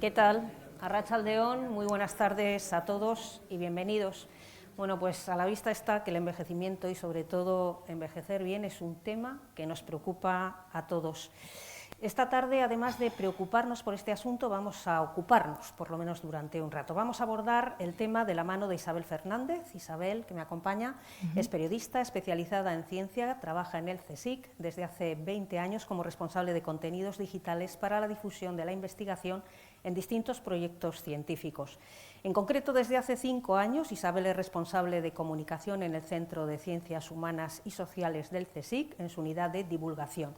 ¿Qué tal? Arratsaldeon, muy buenas tardes a todos y bienvenidos. Bueno, pues a la vista está que el envejecimiento y sobre todo envejecer bien es un tema que nos preocupa a todos. Esta tarde, además de preocuparnos por este asunto, vamos a ocuparnos, por lo menos durante un rato. Vamos a abordar el tema de la mano de Isabel Fernández. Isabel, que me acompaña, es periodista especializada en ciencia, trabaja en el CSIC desde hace 20 años como responsable de contenidos digitales para la difusión de la investigación en distintos proyectos científicos. En concreto, desde hace 5 años, Isabel es responsable de comunicación en el Centro de Ciencias Humanas y Sociales del CSIC, en su unidad de divulgación.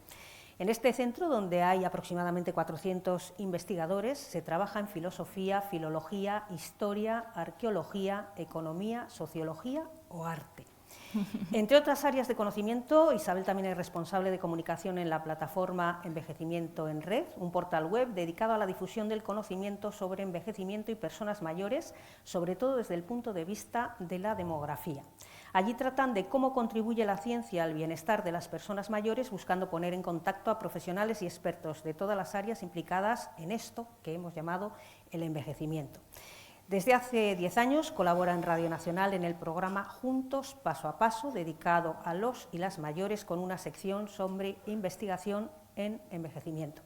En este centro, donde hay aproximadamente 400 investigadores, se trabaja en filosofía, filología, historia, arqueología, economía, sociología o arte. Entre otras áreas de conocimiento, Isabel también es responsable de comunicación en la plataforma Envejecimiento en Red, un portal web dedicado a la difusión del conocimiento sobre envejecimiento y personas mayores, sobre todo desde el punto de vista de la demografía. Allí tratan de cómo contribuye la ciencia al bienestar de las personas mayores, buscando poner en contacto a profesionales y expertos de todas las áreas implicadas en esto que hemos llamado el envejecimiento. Desde hace 10 años colabora en Radio Nacional en el programa Juntos Paso a Paso, dedicado a los y las mayores, con una sección sobre investigación en envejecimiento.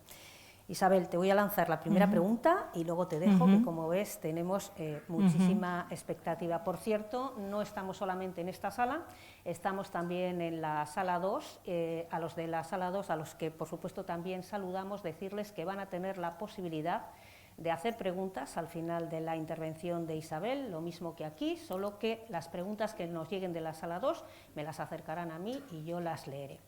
Isabel, te voy a lanzar la primera pregunta y luego te dejo, que como ves tenemos muchísima expectativa. Por cierto, no estamos solamente en esta sala, estamos también en la sala 2. A los de la sala 2, a los que por supuesto también saludamos, decirles que van a tener la posibilidad de hacer preguntas al final de la intervención de Isabel, lo mismo que aquí, solo que las preguntas que nos lleguen de la sala 2 me las acercarán a mí y yo las leeré.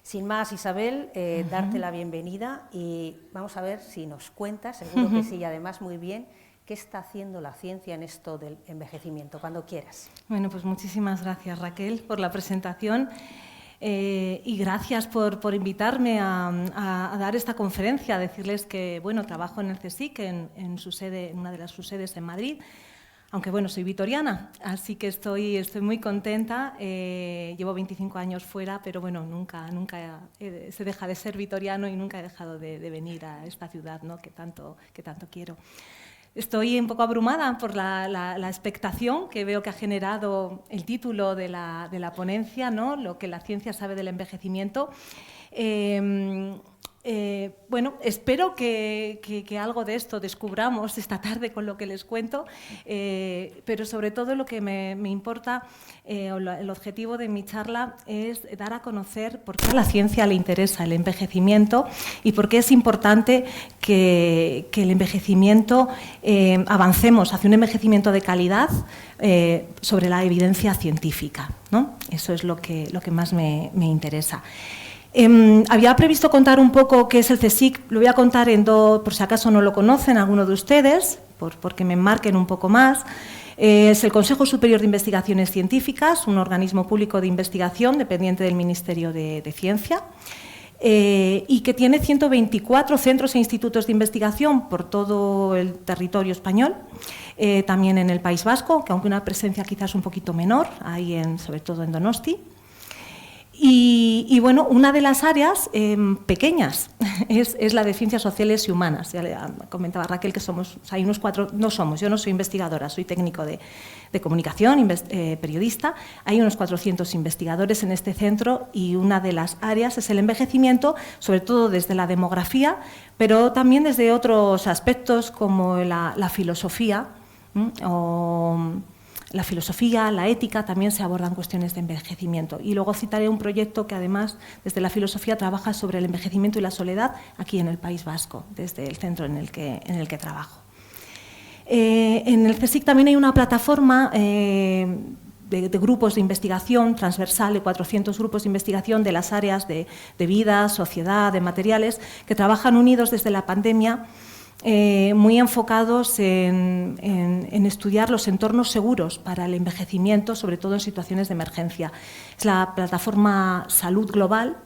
Sin más, Isabel, darte la bienvenida y vamos a ver si nos cuentas, seguro que sí, y además muy bien, qué está haciendo la ciencia en esto del envejecimiento, cuando quieras. Bueno, pues muchísimas gracias, Raquel, por la presentación y gracias por invitarme a dar esta conferencia, a decirles que, bueno, trabajo en el CSIC, en su sede, en una de sus sedes en Madrid. Aunque bueno, soy vitoriana, así que estoy muy contenta. Llevo 25 años fuera, pero bueno, nunca se deja de ser vitoriano y nunca he dejado de venir a esta ciudad, ¿no?, que tanto quiero. Estoy un poco abrumada por la expectación que veo que ha generado el título de la ponencia, ¿no?, lo que la ciencia sabe del envejecimiento. Bueno, espero que algo de esto descubramos esta tarde con lo que les cuento, pero sobre todo lo que me importa, el objetivo de mi charla es dar a conocer por qué a la ciencia le interesa el envejecimiento y por qué es importante que el envejecimiento, avancemos hacia un envejecimiento de calidad sobre la evidencia científica, ¿no? Eso es lo que más me interesa. Había previsto contar un poco qué es el CSIC, lo voy a contar en dos, por si acaso no lo conocen alguno de ustedes, porque me enmarquen un poco más. Es el Consejo Superior de Investigaciones Científicas, un organismo público de investigación dependiente del Ministerio de Ciencia, y que tiene 124 centros e institutos de investigación por todo el territorio español, también en el País Vasco, que aunque una presencia quizás un poquito menor, ahí sobre todo en Donosti. Y bueno, una de las áreas pequeñas es la de ciencias sociales y humanas. Ya le comentaba Raquel que hay unos 4, no somos, yo no soy investigadora, soy técnico de comunicación, periodista. Hay unos 400 investigadores en este centro y una de las áreas es el envejecimiento, sobre todo desde la demografía, pero también desde otros aspectos como la filosofía la filosofía, la ética, también se abordan cuestiones de envejecimiento. Y luego citaré un proyecto que además desde la filosofía trabaja sobre el envejecimiento y la soledad aquí en el País Vasco, desde el centro en el que trabajo. En el CSIC también hay una plataforma de grupos de investigación transversal, de 400 grupos de investigación de las áreas de vida, sociedad, de materiales, que trabajan unidos desde la pandemia, muy enfocados en estudiar los entornos seguros para el envejecimiento, sobre todo en situaciones de emergencia. Es la plataforma Salud Global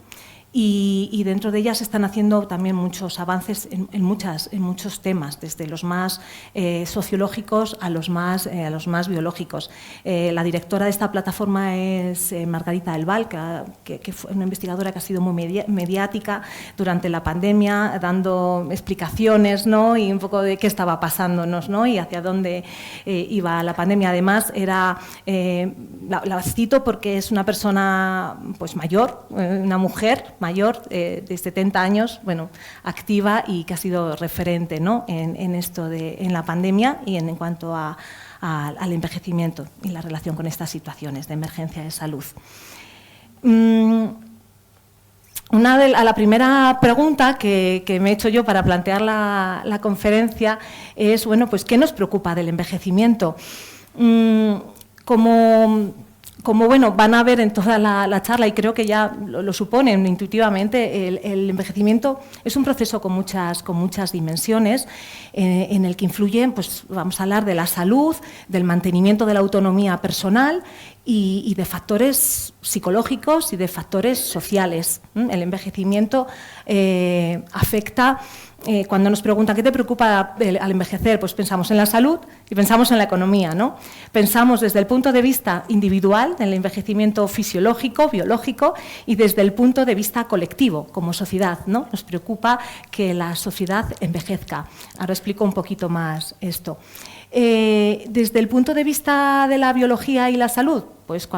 y dentro de ellas se están haciendo también muchos avances en muchos temas, desde los más sociológicos a los más biológicos. La directora de esta plataforma es Margarita del Val, que fue una investigadora que ha sido muy mediática durante la pandemia, dando explicaciones, ¿no?, y un poco de qué estaba pasándonos, ¿no?, y hacia dónde iba la pandemia. Además, la cito porque es una persona pues mayor, una mujer mayor de 70 años, bueno, activa y que ha sido referente, ¿no?, en esto en la pandemia y en cuanto al envejecimiento y la relación con estas situaciones de emergencia de salud. A la primera pregunta que me he hecho yo para plantear la conferencia es, bueno, pues ¿qué nos preocupa del envejecimiento? Como bueno, van a ver en toda la charla, y creo que ya lo suponen intuitivamente, el envejecimiento es un proceso con muchas dimensiones en el que influyen, pues vamos a hablar de la salud, del mantenimiento de la autonomía personal y de factores psicológicos y de factores sociales. El envejecimiento afecta. Cuando nos preguntan ¿qué te preocupa al envejecer? Pues pensamos en la salud y pensamos en la economía, ¿no? Pensamos desde el punto de vista individual, en el envejecimiento fisiológico, biológico, y desde el punto de vista colectivo, como sociedad, ¿no? Nos preocupa que la sociedad envejezca. Ahora explico un poquito más esto. Desde el punto de vista de la biología y la salud, pues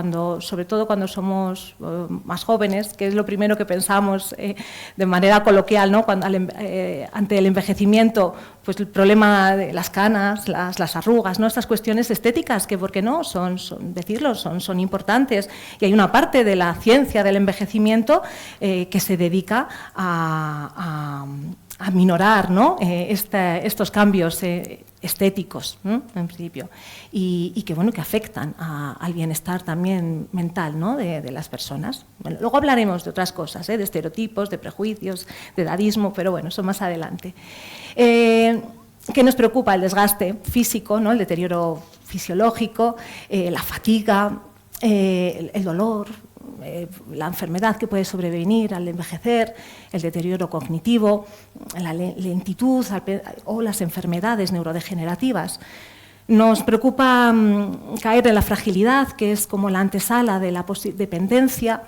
sobre todo cuando somos más jóvenes, que es lo primero que pensamos de manera coloquial, ¿no?, ante el envejecimiento, pues el problema de las canas, las arrugas, ¿no?, estas cuestiones estéticas que, ¿por qué no?, son importantes, y hay una parte de la ciencia del envejecimiento que se dedica a minorar, ¿no?, estos cambios estéticos, ¿no?, en principio, y que, bueno, que afectan al bienestar también mental, ¿no?, de las personas. Bueno, luego hablaremos de otras cosas, de estereotipos, de prejuicios, de edadismo, pero bueno, eso más adelante. ¿Qué nos preocupa? El desgaste físico, ¿no?, el deterioro fisiológico, la fatiga, el dolor, la enfermedad que puede sobrevenir al envejecer, el deterioro cognitivo, la lentitud o las enfermedades neurodegenerativas. Nos preocupa caer en la fragilidad, que es como la antesala de la dependencia.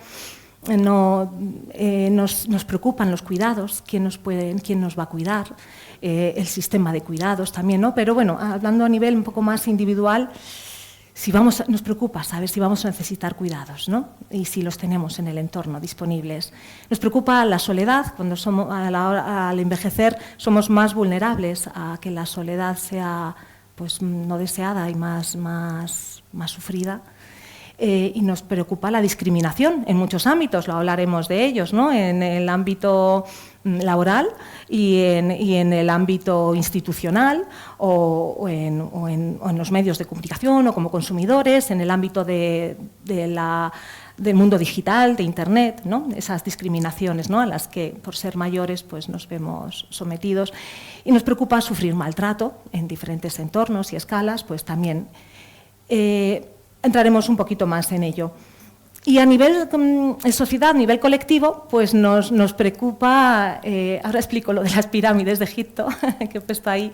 Nos preocupan los cuidados, quién nos va a cuidar, el sistema de cuidados también, ¿no? Pero bueno, hablando a nivel un poco más individual, nos preocupa saber si vamos a necesitar cuidados, ¿no?, y si los tenemos en el entorno disponibles. Nos preocupa la soledad. Cuando al envejecer somos más vulnerables a que la soledad sea, pues, no deseada y más sufrida. Y nos preocupa la discriminación en muchos ámbitos, lo hablaremos de ellos, ¿no?, en el ámbito laboral y en el ámbito institucional o en los medios de comunicación o como consumidores, en el ámbito del mundo digital, de Internet, ¿no?, esas discriminaciones, ¿no?, a las que por ser mayores pues nos vemos sometidos. Y nos preocupa sufrir maltrato en diferentes entornos y escalas, pues también entraremos un poquito más en ello. Y a nivel sociedad, a nivel colectivo, pues nos preocupa, ahora explico lo de las pirámides de Egipto, que he puesto ahí,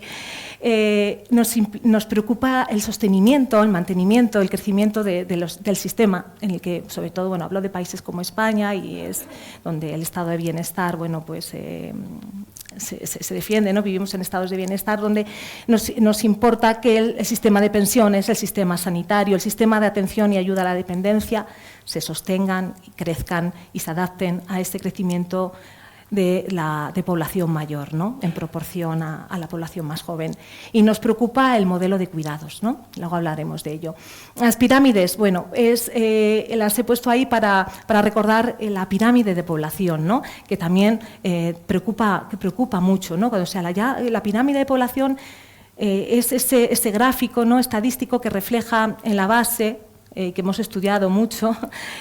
nos preocupa el sostenimiento, el mantenimiento, el crecimiento del sistema, en el que, sobre todo, bueno, hablo de países como España, y es donde el estado de bienestar, bueno, pues se defiende, ¿no? Vivimos en estados de bienestar donde nos importa que el sistema de pensiones, el sistema sanitario, el sistema de atención y ayuda a la dependencia se sostengan, crezcan y se adapten a este crecimiento de población mayor, ¿no?, en proporción a la población más joven. Y nos preocupa el modelo de cuidados, ¿no? Luego hablaremos de ello. Las pirámides, bueno, las he puesto ahí para recordar la pirámide de población, ¿no?, que también preocupa mucho, ¿no? O sea, la pirámide de población es ese gráfico, ¿no?, estadístico que refleja en la base, que hemos estudiado mucho,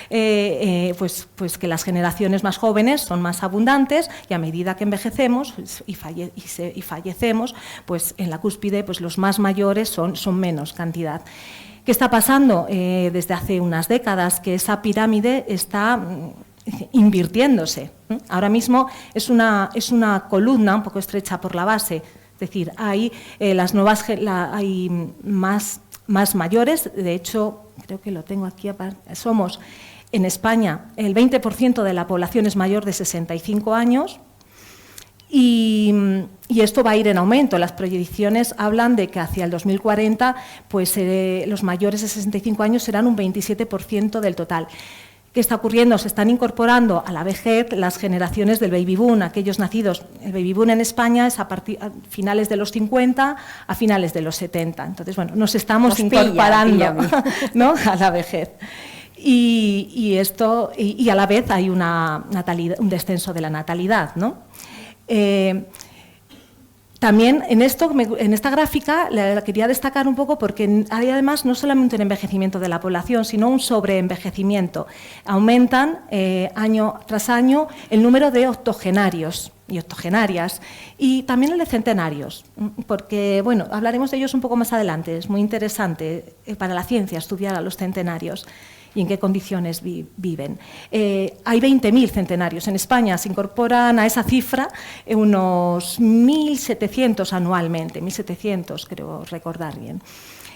pues que las generaciones más jóvenes son más abundantes, y a medida que envejecemos y fallecemos, pues en la cúspide pues los más mayores son menos cantidad. ¿Qué está pasando? Desde hace unas décadas que esa pirámide está invirtiéndose. Ahora mismo es una columna un poco estrecha por la base, es decir, hay hay más mayores, de hecho, creo que lo tengo aquí, somos en España el 20% de la población es mayor de 65 años y esto va a ir en aumento. Las proyecciones hablan de que hacia el 2040 pues, los mayores de 65 años serán un 27% del total. ¿Qué está ocurriendo? Se están incorporando a la vejez las generaciones del baby boom, aquellos nacidos. El baby boom en España es a finales de los 50 a finales de los 70. Entonces, bueno, nos estamos incorporando ¿no? a la vejez. Y a la vez hay un descenso de la natalidad, ¿no? También en esta gráfica la quería destacar un poco porque hay además no solamente un envejecimiento de la población, sino un sobreenvejecimiento. Aumentan año tras año el número de octogenarios y octogenarias y también el de centenarios, porque bueno, hablaremos de ellos un poco más adelante. Es muy interesante para la ciencia estudiar a los centenarios y en qué condiciones viven. Hay 20.000 centenarios. En España se incorporan a esa cifra unos 1.700 anualmente, 1.700 creo recordar bien.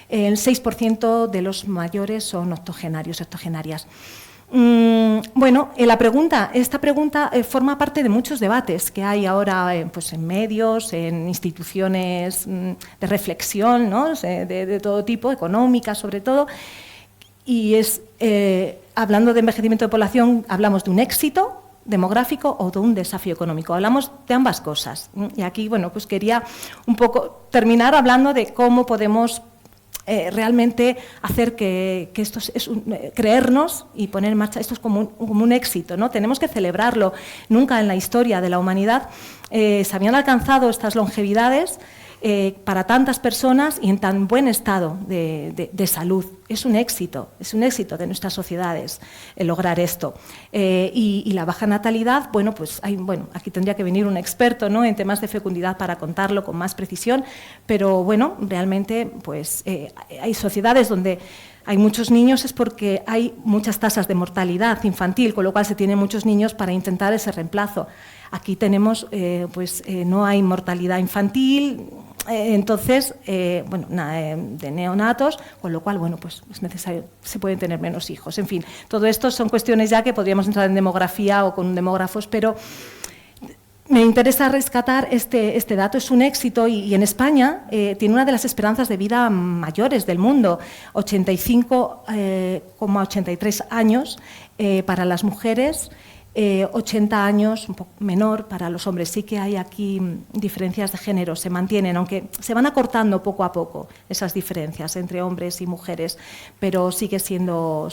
El 6% de los mayores son octogenarios, octogenarias. Bueno, esta pregunta forma parte de muchos debates que hay ahora pues en medios, en instituciones de reflexión, ¿no? de todo tipo, económicas sobre todo. Y hablando de envejecimiento de población, hablamos de un éxito demográfico o de un desafío económico. Hablamos de ambas cosas. Y aquí, bueno, pues quería un poco terminar hablando de cómo podemos realmente hacer que esto creernos y poner en marcha esto es como un éxito, ¿no? Tenemos que celebrarlo. Nunca en la historia de la humanidad se habían alcanzado estas longevidades para tantas personas y en tan buen estado de salud. Es un éxito de nuestras sociedades lograr esto. Y la baja natalidad, bueno, pues aquí tendría que venir un experto, ¿no? En temas de fecundidad para contarlo con más precisión, pero bueno, realmente pues hay sociedades donde hay muchos niños es porque hay muchas tasas de mortalidad infantil, con lo cual se tienen muchos niños para intentar ese reemplazo. Aquí tenemos, no hay mortalidad infantil, entonces, de neonatos, con lo cual, bueno, pues es necesario, se pueden tener menos hijos. En fin, todo esto son cuestiones ya que podríamos entrar en demografía o con demógrafos, pero me interesa rescatar este dato. Es un éxito y en España tiene una de las esperanzas de vida mayores del mundo, 85,83 años para las mujeres, 80 años, un poco menor para los hombres. Sí que hay aquí diferencias de género, se mantienen, aunque se van acortando poco a poco esas diferencias entre hombres y mujeres, pero sigue siendo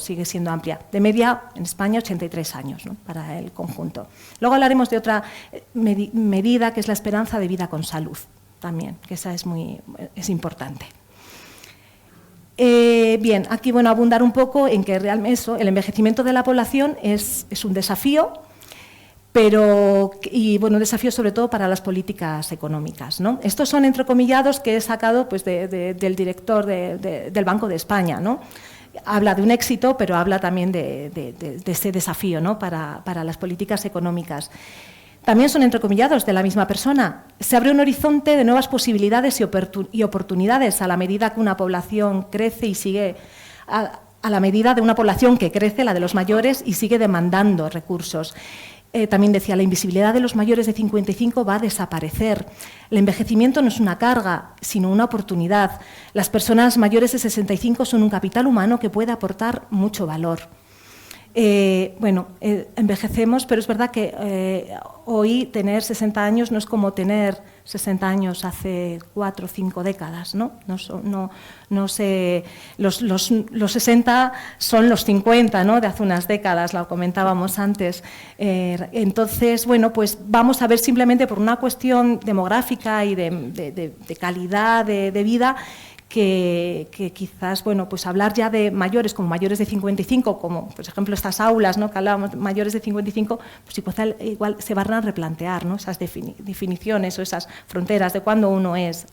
amplia. De media, en España, 83 años, ¿no? Para el conjunto. Luego hablaremos de otra medida, que es la esperanza de vida con salud, también, que esa es importante. Bien, aquí abundar un poco en que realmente el envejecimiento de la población es un desafío, un desafío sobre todo para las políticas económicas, ¿no? Estos son entrecomillados que he sacado pues, del director del Banco de España, ¿no? Habla de un éxito, pero habla también de ese desafío, ¿no? para las políticas económicas. También son entrecomillados de la misma persona. Se abre un horizonte de nuevas posibilidades y oportunidades a la medida que una población crece y sigue, a la medida de una población que crece, la de los mayores, y sigue demandando recursos. También decía, la invisibilidad de los mayores de 55 va a desaparecer. El envejecimiento no es una carga, sino una oportunidad. Las personas mayores de 65 son un capital humano que puede aportar mucho valor. Envejecemos, pero es verdad que hoy tener 60 años no es como tener 60 años hace 4 o 5 décadas, ¿no? Los 60 son los 50, ¿no? De hace unas décadas, lo comentábamos antes. Entonces, pues vamos a ver simplemente por una cuestión demográfica y de calidad de vida, que quizás, pues hablar ya de mayores como mayores de 55, como por ejemplo estas aulas, ¿no? Que hablábamos de mayores de 55, pues igual se van a replantear, ¿no? Esas definiciones o esas fronteras de cuándo uno es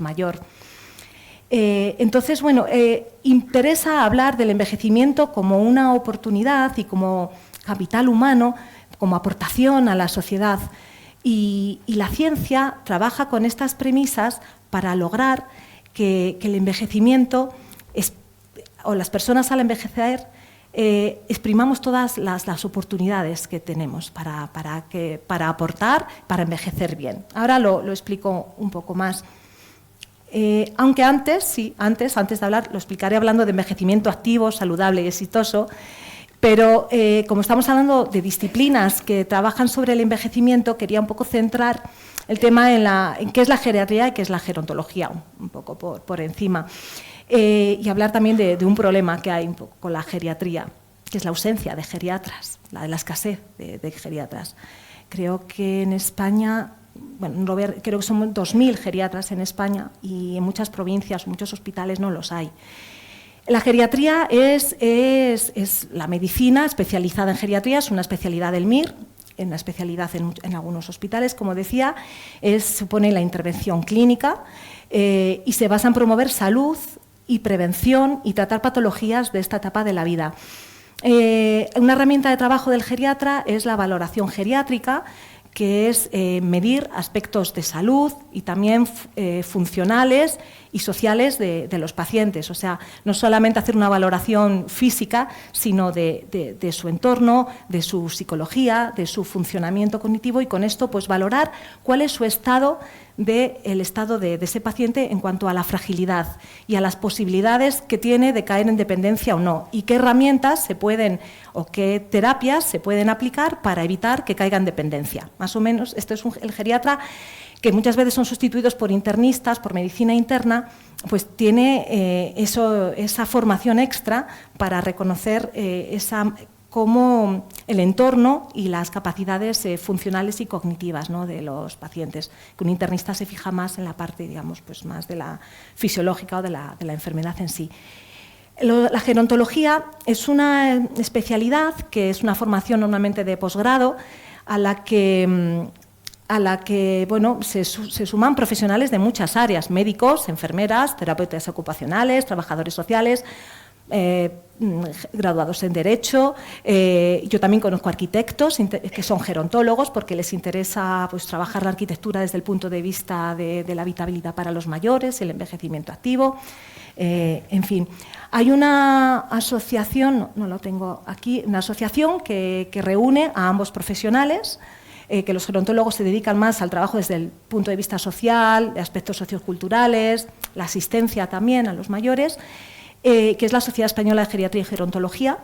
mayor. Entonces, interesa hablar del envejecimiento como una oportunidad y como capital humano como aportación a la sociedad. Y la ciencia trabaja con estas premisas para lograr que el envejecimiento o las personas al envejecer exprimamos todas las oportunidades que tenemos para aportar, para envejecer bien. Ahora lo explico un poco más. Aunque antes de hablar, lo explicaré hablando de envejecimiento activo, saludable y exitoso, pero como estamos hablando de disciplinas que trabajan sobre el envejecimiento, quería un poco centrar el tema en qué es la geriatría y qué es la gerontología, un poco por encima. Y hablar también de un problema que hay un poco con la geriatría, que es la ausencia de geriatras, la escasez de geriatras. Creo que en España, creo que son 2.000 geriatras en España y en muchas provincias, muchos hospitales no los hay. La geriatría es la medicina especializada en geriatría, es una especialidad del MIR, una especialidad en algunos hospitales, como decía, supone la intervención clínica y se basa en promover salud y prevención y tratar patologías de esta etapa de la vida. Una herramienta de trabajo del geriatra es la valoración geriátrica, que es medir aspectos de salud y también funcionales y sociales de los pacientes. O sea, no solamente hacer una valoración física, sino de su entorno, de su psicología, de su funcionamiento cognitivo y con esto pues valorar cuál es su estado de ese paciente en cuanto a la fragilidad y a las posibilidades que tiene de caer en dependencia o no y qué herramientas se pueden o qué terapias se pueden aplicar para evitar que caiga en dependencia. Más o menos, esto es el geriatra, que muchas veces son sustituidos por internistas, por medicina interna, pues tiene esa formación extra para reconocer cómo el entorno y las capacidades funcionales y cognitivas, ¿no?, de los pacientes. Que un internista se fija más en la parte, digamos, pues más de la fisiológica o de la enfermedad en sí. La gerontología es una especialidad que es una formación normalmente de posgrado a la que bueno, se suman profesionales de muchas áreas, médicos, enfermeras, terapeutas ocupacionales, trabajadores sociales, graduados en Derecho. Yo también conozco arquitectos que son gerontólogos porque les interesa pues, trabajar la arquitectura desde el punto de vista de la habitabilidad para los mayores, el envejecimiento activo. En fin, hay una asociación, no lo tengo aquí, una asociación que reúne a ambos profesionales, que los gerontólogos se dedican más al trabajo desde el punto de vista social, de aspectos socioculturales, la asistencia también a los mayores, que es la Sociedad Española de Geriatría y Gerontología.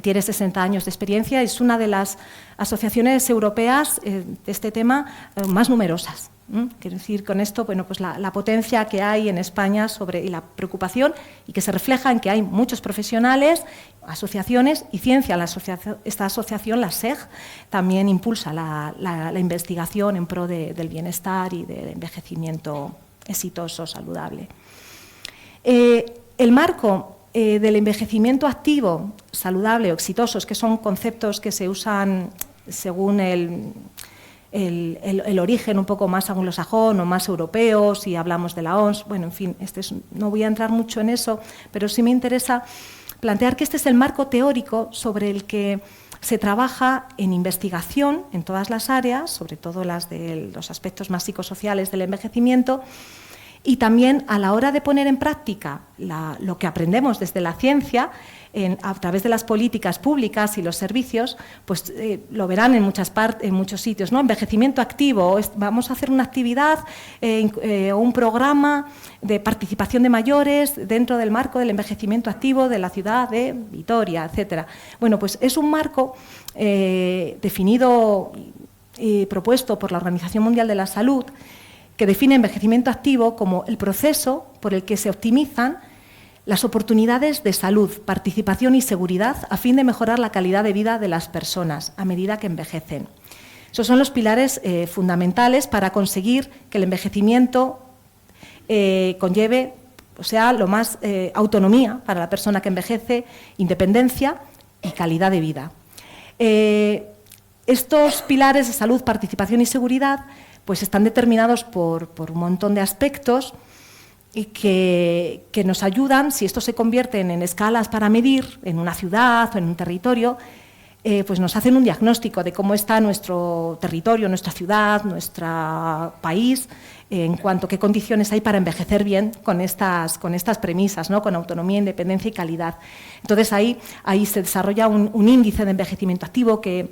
Tiene 60 años de experiencia, es una de las asociaciones europeas de este tema más numerosas. Quiero decir con esto, bueno, pues la potencia que hay en España y la preocupación y que se refleja en que hay muchos profesionales, asociaciones y ciencia. Esta asociación, la SEG, también impulsa la investigación en pro del bienestar y del envejecimiento exitoso, saludable. El marco del envejecimiento activo, saludable o exitoso, que son conceptos que se usan según el origen un poco más anglosajón o más europeo, si hablamos de la OMS, bueno, en fin, no voy a entrar mucho en eso, pero sí me interesa plantear que este es el marco teórico sobre el que se trabaja en investigación en todas las áreas, sobre todo las de los aspectos más psicosociales del envejecimiento, y también a la hora de poner en práctica lo que aprendemos desde la ciencia, a través de las políticas públicas y los servicios, pues lo verán en muchos sitios, ¿no? Envejecimiento activo, vamos a hacer una actividad o un programa de participación de mayores dentro del marco del envejecimiento activo de la ciudad de Vitoria, etcétera. Bueno, pues es un marco definido y propuesto por la Organización Mundial de la Salud, que define envejecimiento activo como el proceso por el que se optimizan las oportunidades de salud, participación y seguridad a fin de mejorar la calidad de vida de las personas a medida que envejecen. Esos son los pilares fundamentales para conseguir que el envejecimiento conlleve, o sea, lo más autonomía para la persona que envejece, independencia y calidad de vida. Estos pilares de salud, participación y seguridad pues están determinados por un montón de aspectos y que nos ayudan, si estos se convierten en escalas para medir en una ciudad o en un territorio, pues nos hacen un diagnóstico de cómo está nuestro territorio, nuestra ciudad, nuestro país, en cuanto a qué condiciones hay para envejecer bien con estas premisas, ¿no? Con autonomía, independencia y calidad. Entonces ahí se desarrolla un índice de envejecimiento activo que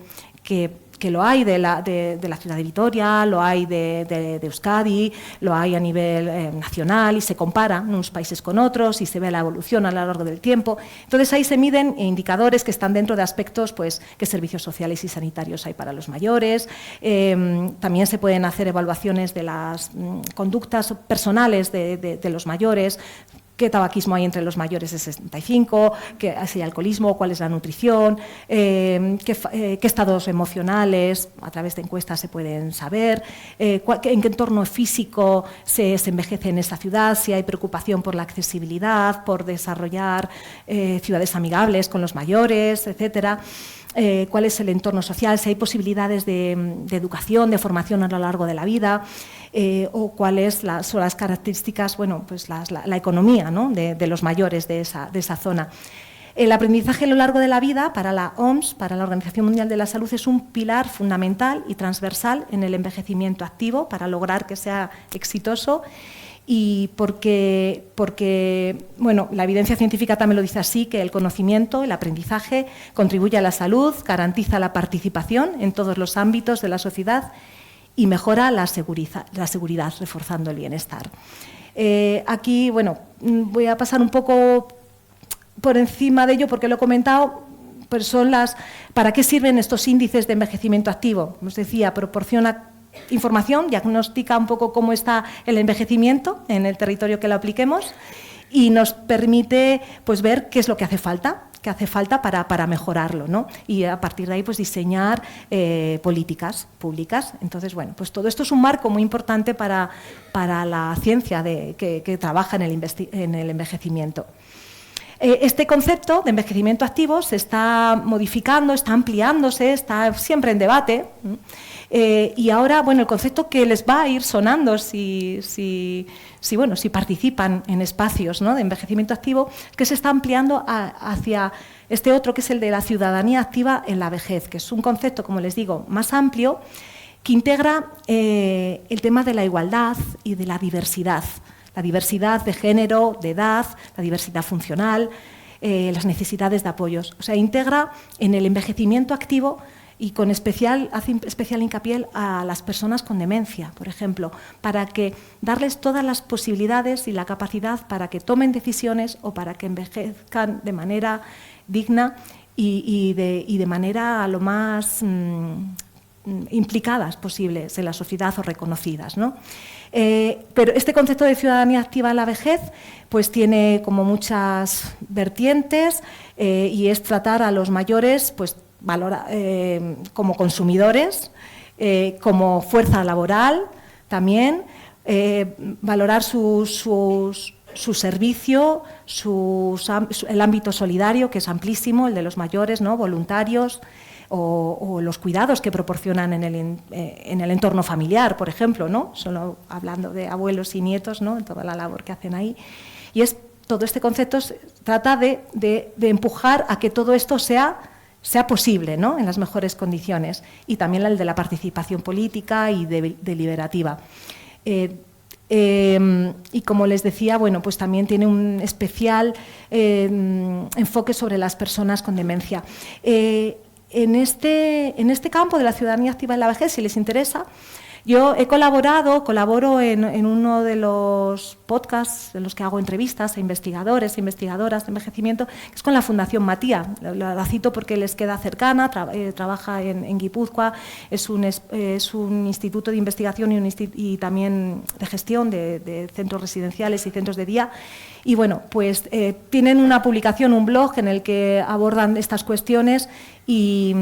lo hay de la ciudad de Vitoria, lo hay de Euskadi, lo hay a nivel nacional y se compara unos países con otros y se ve la evolución a lo largo del tiempo. Entonces ahí se miden indicadores que están dentro de aspectos, pues, qué servicios sociales y sanitarios hay para los mayores. También se pueden hacer evaluaciones de las conductas personales de los mayores, qué tabaquismo hay entre los mayores de 65, qué hay alcoholismo, cuál es la nutrición, qué estados emocionales a través de encuestas se pueden saber, en qué entorno físico se envejece en esta ciudad, si hay preocupación por la accesibilidad, por desarrollar ciudades amigables con los mayores, etcétera. Cuál es el entorno social, si hay posibilidades de educación, de formación a lo largo de la vida, o cuáles son las características, bueno, pues la economía, ¿no? de los mayores de esa zona. El aprendizaje a lo largo de la vida para la OMS, para la Organización Mundial de la Salud, es un pilar fundamental y transversal en el envejecimiento activo para lograr que sea exitoso. Y porque bueno, la evidencia científica también lo dice así, que el conocimiento, el aprendizaje contribuye a la salud, garantiza la participación en todos los ámbitos de la sociedad y mejora la seguridad, reforzando el bienestar. Aquí, bueno, voy a pasar un poco por encima de ello porque lo he comentado, pero son ¿para qué sirven estos índices de envejecimiento activo? Como os decía, proporciona información, diagnostica un poco cómo está el envejecimiento en el territorio que lo apliquemos y nos permite, pues, ver qué es lo que hace falta para mejorarlo, ¿no? Y a partir de ahí, pues, diseñar políticas públicas. Entonces, bueno, pues todo esto es un marco muy importante para la ciencia que trabaja en el envejecimiento. Este concepto de envejecimiento activo se está modificando, está ampliándose, está siempre en debate. Y ahora, bueno, el concepto que les va a ir sonando si participan en espacios, ¿no?, de envejecimiento activo, que se está ampliando hacia este otro, que es el de la ciudadanía activa en la vejez, que es un concepto, como les digo, más amplio, que integra el tema de la igualdad y de la diversidad de género, de edad, la diversidad funcional, las necesidades de apoyos. O sea, integra en el envejecimiento activo y hace especial hincapié a las personas con demencia, por ejemplo, para darles todas las posibilidades y la capacidad para que tomen decisiones o para que envejezcan de manera digna y de manera lo más implicadas posibles en la sociedad o reconocidas, ¿no? Pero este concepto de ciudadanía activa en la vejez, pues, tiene como muchas vertientes y es tratar a los mayores, pues, como consumidores, como fuerza laboral también, valorar su servicio, el ámbito solidario, que es amplísimo, el de los mayores, ¿no?, voluntarios, o los cuidados que proporcionan en el entorno familiar, por ejemplo, ¿no?, solo hablando de abuelos y nietos, ¿no?, toda la labor que hacen ahí. Y todo este concepto trata de empujar a que todo esto sea posible, ¿no?, en las mejores condiciones, y también el de la participación política y deliberativa. Y como les decía, bueno, pues también tiene un especial enfoque sobre las personas con demencia. En este campo de la ciudadanía activa en la vejez, si les interesa, yo colaboro en uno de los podcasts en los que hago entrevistas a investigadores e investigadoras de envejecimiento, que es con la Fundación Matía. La cito porque les queda cercana, trabaja en Guipúzcoa, es un instituto de investigación y también de gestión de centros residenciales y centros de día. Y bueno, pues tienen una publicación, un blog en el que abordan estas cuestiones y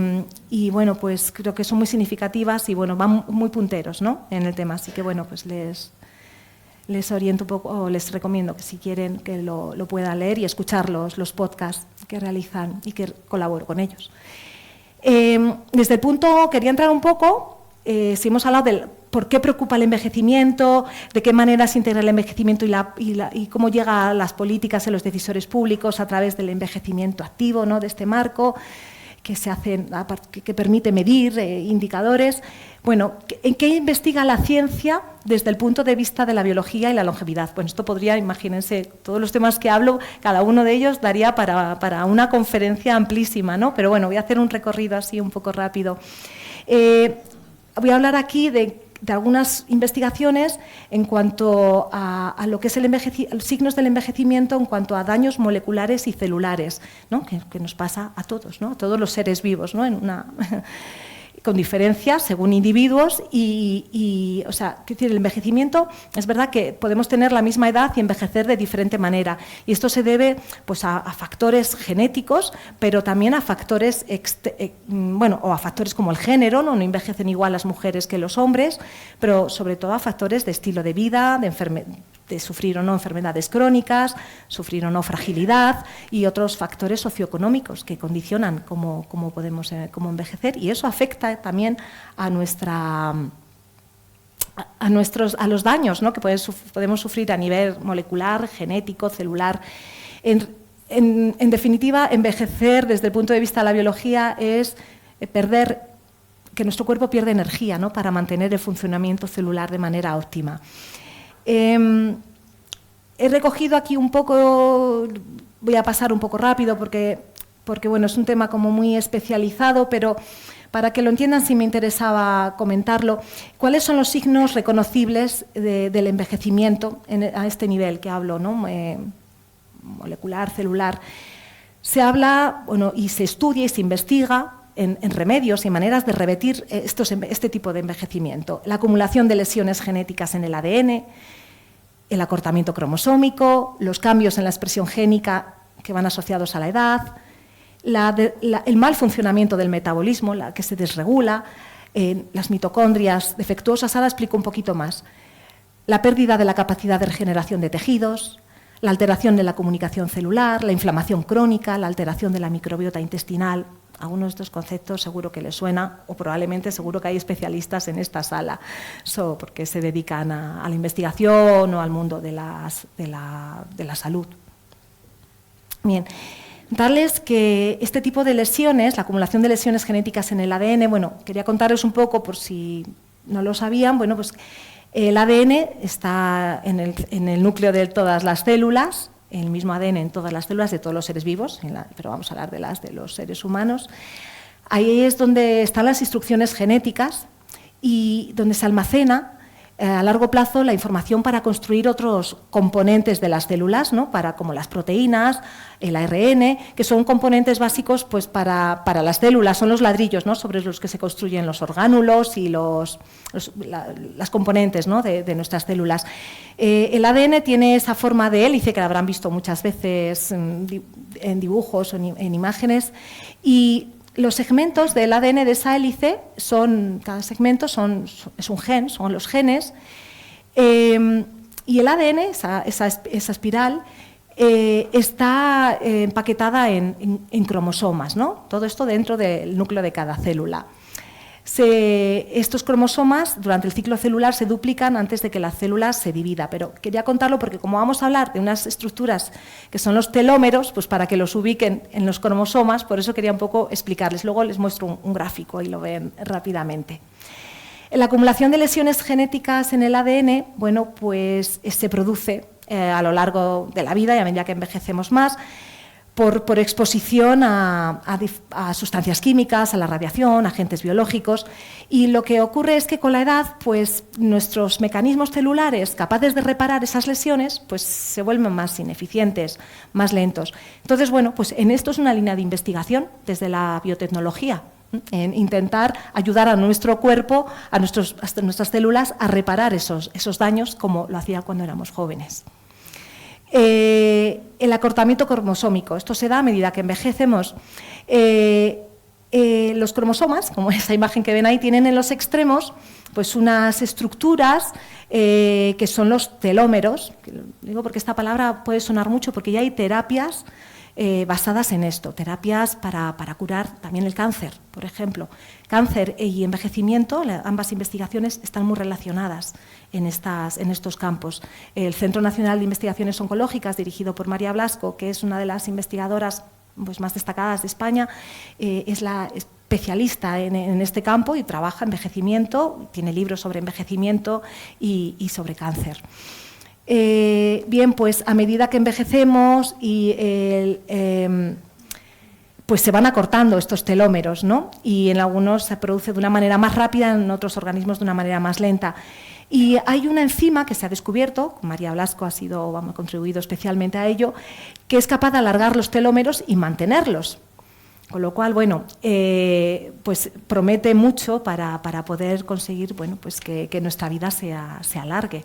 bueno, pues creo que son muy significativas y bueno, van muy punteros, ¿no?, en el tema. Así que bueno, pues les oriento un poco, o les recomiendo que si quieren que lo puedan leer y escuchar los podcasts que realizan y que colaboro con ellos. Desde el punto, quería entrar un poco, si hemos hablado del por qué preocupa el envejecimiento, de qué manera se integra el envejecimiento y cómo llega a las políticas en los decisores públicos a través del envejecimiento activo, ¿no?, de este marco. que se hacen, que permite medir indicadores. Bueno, ¿en qué investiga la ciencia desde el punto de vista de la biología y la longevidad? Bueno, esto podría, imagínense, todos los temas que hablo, cada uno de ellos daría para una conferencia amplísima, ¿no? Pero bueno, voy a hacer un recorrido así un poco rápido. Voy a hablar aquí de algunas investigaciones en cuanto a lo que es los signos del envejecimiento en cuanto a daños moleculares y celulares, ¿no? que nos pasa a todos, ¿no? A todos los seres vivos, ¿no? Con diferencias según individuos o sea, es decir, el envejecimiento, es verdad que podemos tener la misma edad y envejecer de diferente manera, y esto se debe pues, a factores genéticos, pero también a factores, o a factores como el género, no envejecen igual las mujeres que los hombres, pero sobre todo a factores de estilo de vida, de sufrir o no enfermedades crónicas, sufrir o no fragilidad y otros factores socioeconómicos que condicionan cómo envejecer, y eso afecta también a los daños, ¿no? que podemos sufrir a nivel molecular, genético, celular. En definitiva, envejecer desde el punto de vista de la biología es que nuestro cuerpo pierde energía, ¿no? para mantener el funcionamiento celular de manera óptima. He recogido aquí un poco, voy a pasar un poco rápido porque bueno, es un tema como muy especializado, pero para que lo entiendan sí me interesaba comentarlo. ¿Cuáles son los signos reconocibles del envejecimiento a este nivel que hablo, ¿no? Molecular, celular? Se habla, bueno, y se estudia y se investiga en remedios y maneras de revertir este tipo de envejecimiento. La acumulación de lesiones genéticas en el ADN, el acortamiento cromosómico, los cambios en la expresión génica que van asociados a la edad, el mal funcionamiento del metabolismo, que se desregula, las mitocondrias defectuosas, ahora explico un poquito más, la pérdida de la capacidad de regeneración de tejidos, la alteración de la comunicación celular, la inflamación crónica, la alteración de la microbiota intestinal. Algunos de estos conceptos seguro que les suena, o probablemente seguro que hay especialistas en esta sala, porque se dedican a la investigación o al mundo de la salud. Bien, darles que este tipo de lesiones, la acumulación de lesiones genéticas en el ADN, bueno, quería contaros un poco por si no lo sabían, bueno, pues el ADN está en el núcleo de todas las células, el mismo ADN en todas las células de todos los seres vivos, pero vamos a hablar de los seres humanos. Ahí es donde están las instrucciones genéticas y donde se almacena a largo plazo la información para construir otros componentes de las células, ¿no? Como las proteínas, el ARN, que son componentes básicos pues, para las células, son los ladrillos, ¿no? sobre los que se construyen los orgánulos y las componentes, ¿no? de nuestras células. El ADN tiene esa forma de hélice que la habrán visto muchas veces en dibujos o en imágenes, y los segmentos del ADN de esa hélice, cada segmento es un gen, son los genes, y el ADN, esa espiral, está empaquetada en cromosomas, ¿no? Todo esto dentro del núcleo de cada célula. Estos cromosomas durante el ciclo celular se duplican antes de que la célula se divida, pero quería contarlo porque como vamos a hablar de unas estructuras que son los telómeros, pues para que los ubiquen en los cromosomas, por eso quería un poco explicarles. Luego les muestro un gráfico y lo ven rápidamente. La acumulación de lesiones genéticas en el ADN, bueno, pues se produce a lo largo de la vida y a medida que envejecemos más, por exposición a sustancias químicas, a la radiación, a agentes biológicos, y lo que ocurre es que con la edad pues, nuestros mecanismos celulares capaces de reparar esas lesiones pues, se vuelven más ineficientes, más lentos. Entonces, bueno, pues en esto es una línea de investigación desde la biotecnología, en intentar ayudar a nuestro cuerpo, a nuestras células a reparar esos daños como lo hacía cuando éramos jóvenes. El acortamiento cromosómico, esto se da a medida que envejecemos. Los cromosomas, como esa imagen que ven ahí, tienen en los extremos pues unas estructuras que son los telómeros. Digo porque esta palabra puede sonar mucho porque ya hay terapias basadas en esto, terapias para curar también el cáncer, por ejemplo. Cáncer y envejecimiento, ambas investigaciones están muy relacionadas en estos campos. El Centro Nacional de Investigaciones Oncológicas, dirigido por María Blasco, que es una de las investigadoras pues, más destacadas de España, es la especialista en este campo y trabaja envejecimiento, tiene libros sobre envejecimiento y sobre cáncer. Bien, pues a medida que envejecemos pues se van acortando estos telómeros, ¿no? Y en algunos se produce de una manera más rápida, en otros organismos de una manera más lenta. Y hay una enzima que se ha descubierto, María Blasco ha contribuido especialmente a ello, que es capaz de alargar los telómeros y mantenerlos. Con lo cual, bueno, pues promete mucho para poder conseguir, bueno, pues que nuestra vida se alargue.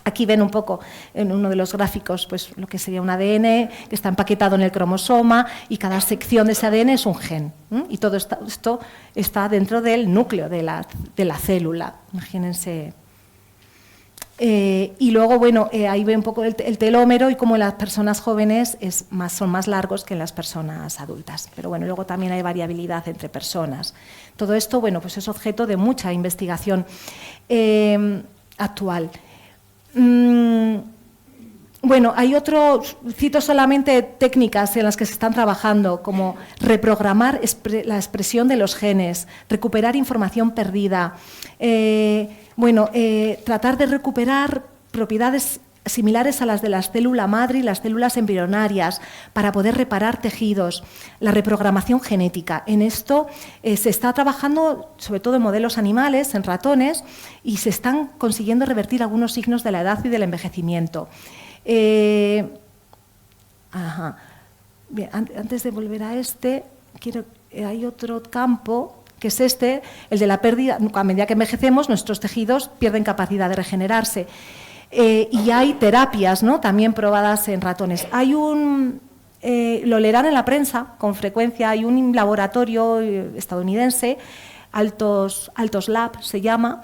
Aquí ven un poco en uno de los gráficos pues, lo que sería un ADN que está empaquetado en el cromosoma y cada sección de ese ADN es un gen. Y todo esto está dentro del núcleo de la célula. Imagínense. Y luego, bueno, ahí ven un poco el telómero y cómo en las personas jóvenes son más largos que en las personas adultas. Pero bueno, luego también hay variabilidad entre personas. Todo esto, bueno, pues es objeto de mucha investigación actual. Bueno, cito solamente técnicas en las que se están trabajando, como reprogramar la expresión de los genes, recuperar información perdida, tratar de recuperar propiedades similares a las de la célula madre y las células embrionarias para poder reparar tejidos, la reprogramación genética. En esto se está trabajando sobre todo en modelos animales, en ratones, y se están consiguiendo revertir algunos signos de la edad y del envejecimiento. Bien, antes de volver a hay otro campo que es el de la pérdida. A medida que envejecemos, nuestros tejidos pierden capacidad de regenerarse. Y hay terapias, ¿no?, también probadas en ratones. Lo leerán en la prensa con frecuencia, hay un laboratorio estadounidense, Altos Lab se llama,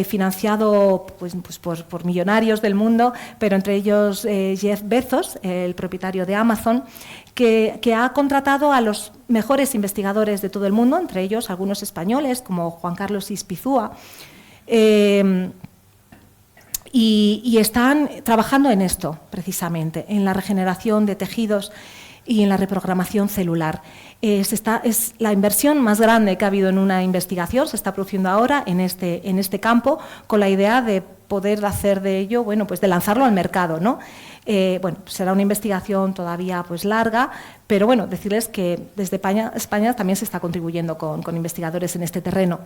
financiado pues por millonarios del mundo, pero entre ellos Jeff Bezos, el propietario de Amazon, que ha contratado a los mejores investigadores de todo el mundo, entre ellos algunos españoles como Juan Carlos Ispizúa, y están trabajando en esto, precisamente, en la regeneración de tejidos y en la reprogramación celular. Es la inversión más grande que ha habido en una investigación, se está produciendo ahora en este campo, con la idea de poder hacer de ello, bueno, pues de lanzarlo al mercado, ¿no? Será una investigación todavía pues larga, pero bueno, decirles que desde España también se está contribuyendo con investigadores en este terreno.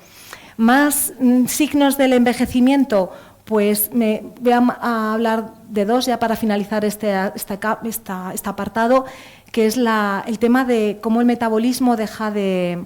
Más signos del envejecimiento. Pues voy a hablar de dos ya para finalizar este apartado, que es el tema de cómo el metabolismo deja de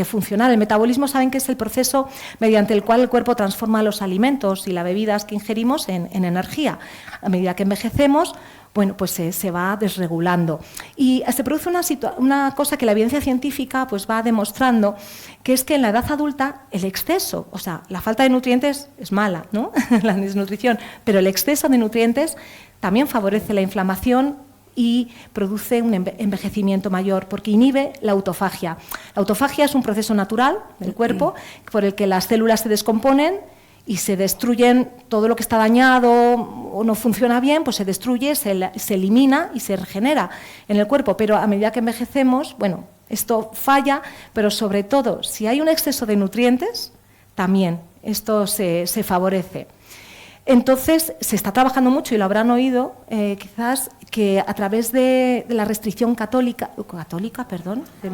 funcionar. El metabolismo, saben que es el proceso mediante el cual el cuerpo transforma los alimentos y las bebidas que ingerimos en energía. A medida que envejecemos, bueno, pues se va desregulando. Y se produce una cosa que la evidencia científica pues va demostrando, que es que en la edad adulta el exceso, o sea, la falta de nutrientes es mala, ¿no? La desnutrición, pero el exceso de nutrientes también favorece la inflamación y produce un envejecimiento mayor, porque inhibe la autofagia. La autofagia es un proceso natural del cuerpo por el que las células se descomponen y se destruyen todo lo que está dañado o no funciona bien, pues se destruye, se elimina y se regenera en el cuerpo. Pero a medida que envejecemos, bueno, esto falla, pero sobre todo, si hay un exceso de nutrientes, también esto se favorece. Entonces, se está trabajando mucho, y lo habrán oído, quizás, que a través de la restricción católica,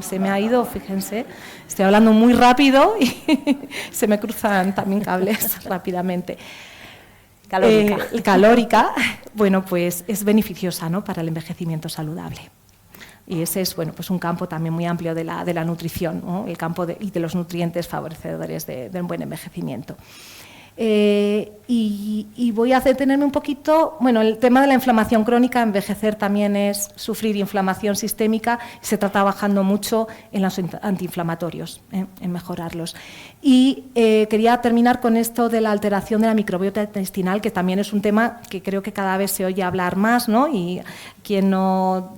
se me ha ido, fíjense, estoy hablando muy rápido y se me cruzan también cables rápidamente. Calórica, bueno, pues es beneficiosa, ¿no?, para el envejecimiento saludable. Y ese es, bueno, pues un campo también muy amplio de la nutrición, ¿no?, el campo de los nutrientes favorecedores de un buen envejecimiento. Y voy a detenerme un poquito, bueno, el tema de la inflamación crónica. Envejecer también es sufrir inflamación sistémica, se está trabajando mucho en los antiinflamatorios, en mejorarlos. Y quería terminar con esto de la alteración de la microbiota intestinal, que también es un tema que creo que cada vez se oye hablar más, ¿no? Y quien no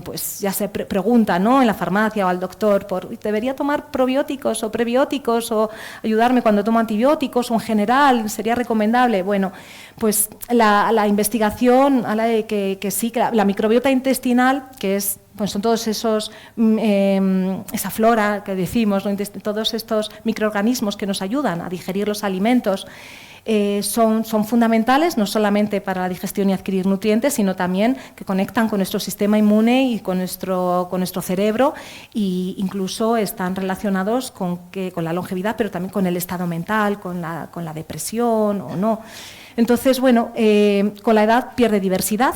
pues ya se pregunta, ¿no?, en la farmacia o al doctor ¿debería tomar probióticos o prebióticos o ayudarme cuando tomo antibióticos o en general sería recomendable? Bueno, pues la investigación habla de que sí, que la microbiota intestinal, que es, pues son todos esos, esa flora que decimos, ¿no?, todos estos microorganismos que nos ayudan a digerir los alimentos, son fundamentales no solamente para la digestión y adquirir nutrientes, sino también que conectan con nuestro sistema inmune y con nuestro cerebro, e incluso están relacionados con la longevidad, pero también con el estado mental, con la depresión o no. Entonces, bueno, con la edad pierde diversidad,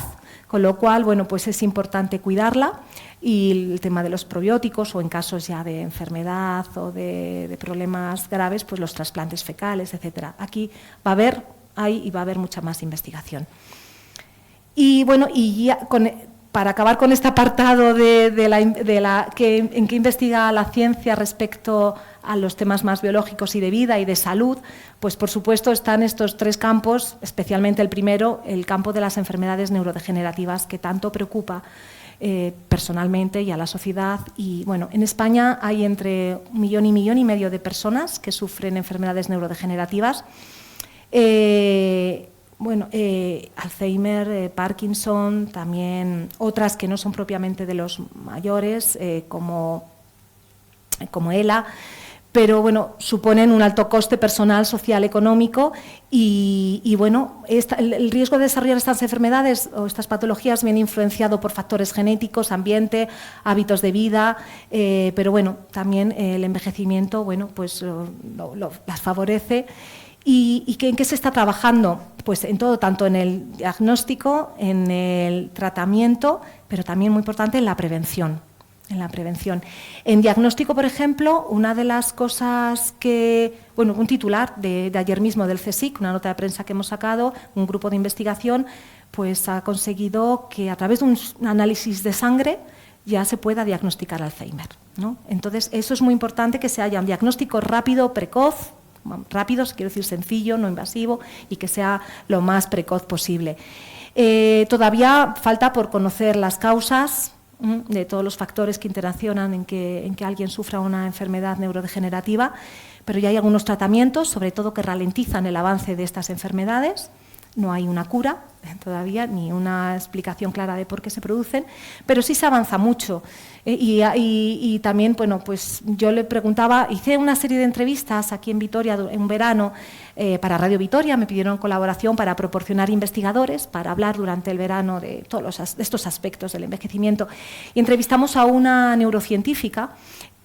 con lo cual, bueno, pues es importante cuidarla. Y el tema de los probióticos, o en casos ya de enfermedad o de problemas graves, pues los trasplantes fecales, etcétera. Aquí va a haber mucha más investigación. Y bueno, para acabar con este apartado en que investiga la ciencia respecto a los temas más biológicos y de vida y de salud, pues por supuesto están estos tres campos, especialmente el primero, el campo de las enfermedades neurodegenerativas, que tanto preocupa personalmente y a la sociedad. Y bueno, en España hay entre 1 millón y 1,5 millones de personas que sufren enfermedades neurodegenerativas. Alzheimer, Parkinson, también otras que no son propiamente de los mayores, como ELA, pero bueno, suponen un alto coste personal, social, económico, y bueno, el riesgo de desarrollar estas enfermedades o estas patologías viene influenciado por factores genéticos, ambiente, hábitos de vida, pero bueno, también el envejecimiento, bueno, pues las favorece. ¿Y en qué se está trabajando? Pues en todo, tanto en el diagnóstico, en el tratamiento, pero también muy importante en la prevención. En diagnóstico, por ejemplo, una de las cosas un titular de ayer mismo del CSIC, una nota de prensa que hemos sacado, un grupo de investigación, pues ha conseguido que a través de un análisis de sangre ya se pueda diagnosticar Alzheimer, ¿no? Entonces, eso es muy importante, que se haya un diagnóstico rápido, precoz, rápido, quiero decir sencillo, no invasivo, y que sea lo más precoz posible. Todavía falta por conocer las causas de todos los factores que interaccionan en que alguien sufra una enfermedad neurodegenerativa, pero ya hay algunos tratamientos, sobre todo, que ralentizan el avance de estas enfermedades. No hay una cura todavía, ni una explicación clara de por qué se producen, pero sí se avanza mucho. Y también, bueno, pues yo le preguntaba, hice una serie de entrevistas aquí en Vitoria en verano para Radio Vitoria, me pidieron colaboración para proporcionar investigadores para hablar durante el verano de todos estos aspectos del envejecimiento. Y entrevistamos a una neurocientífica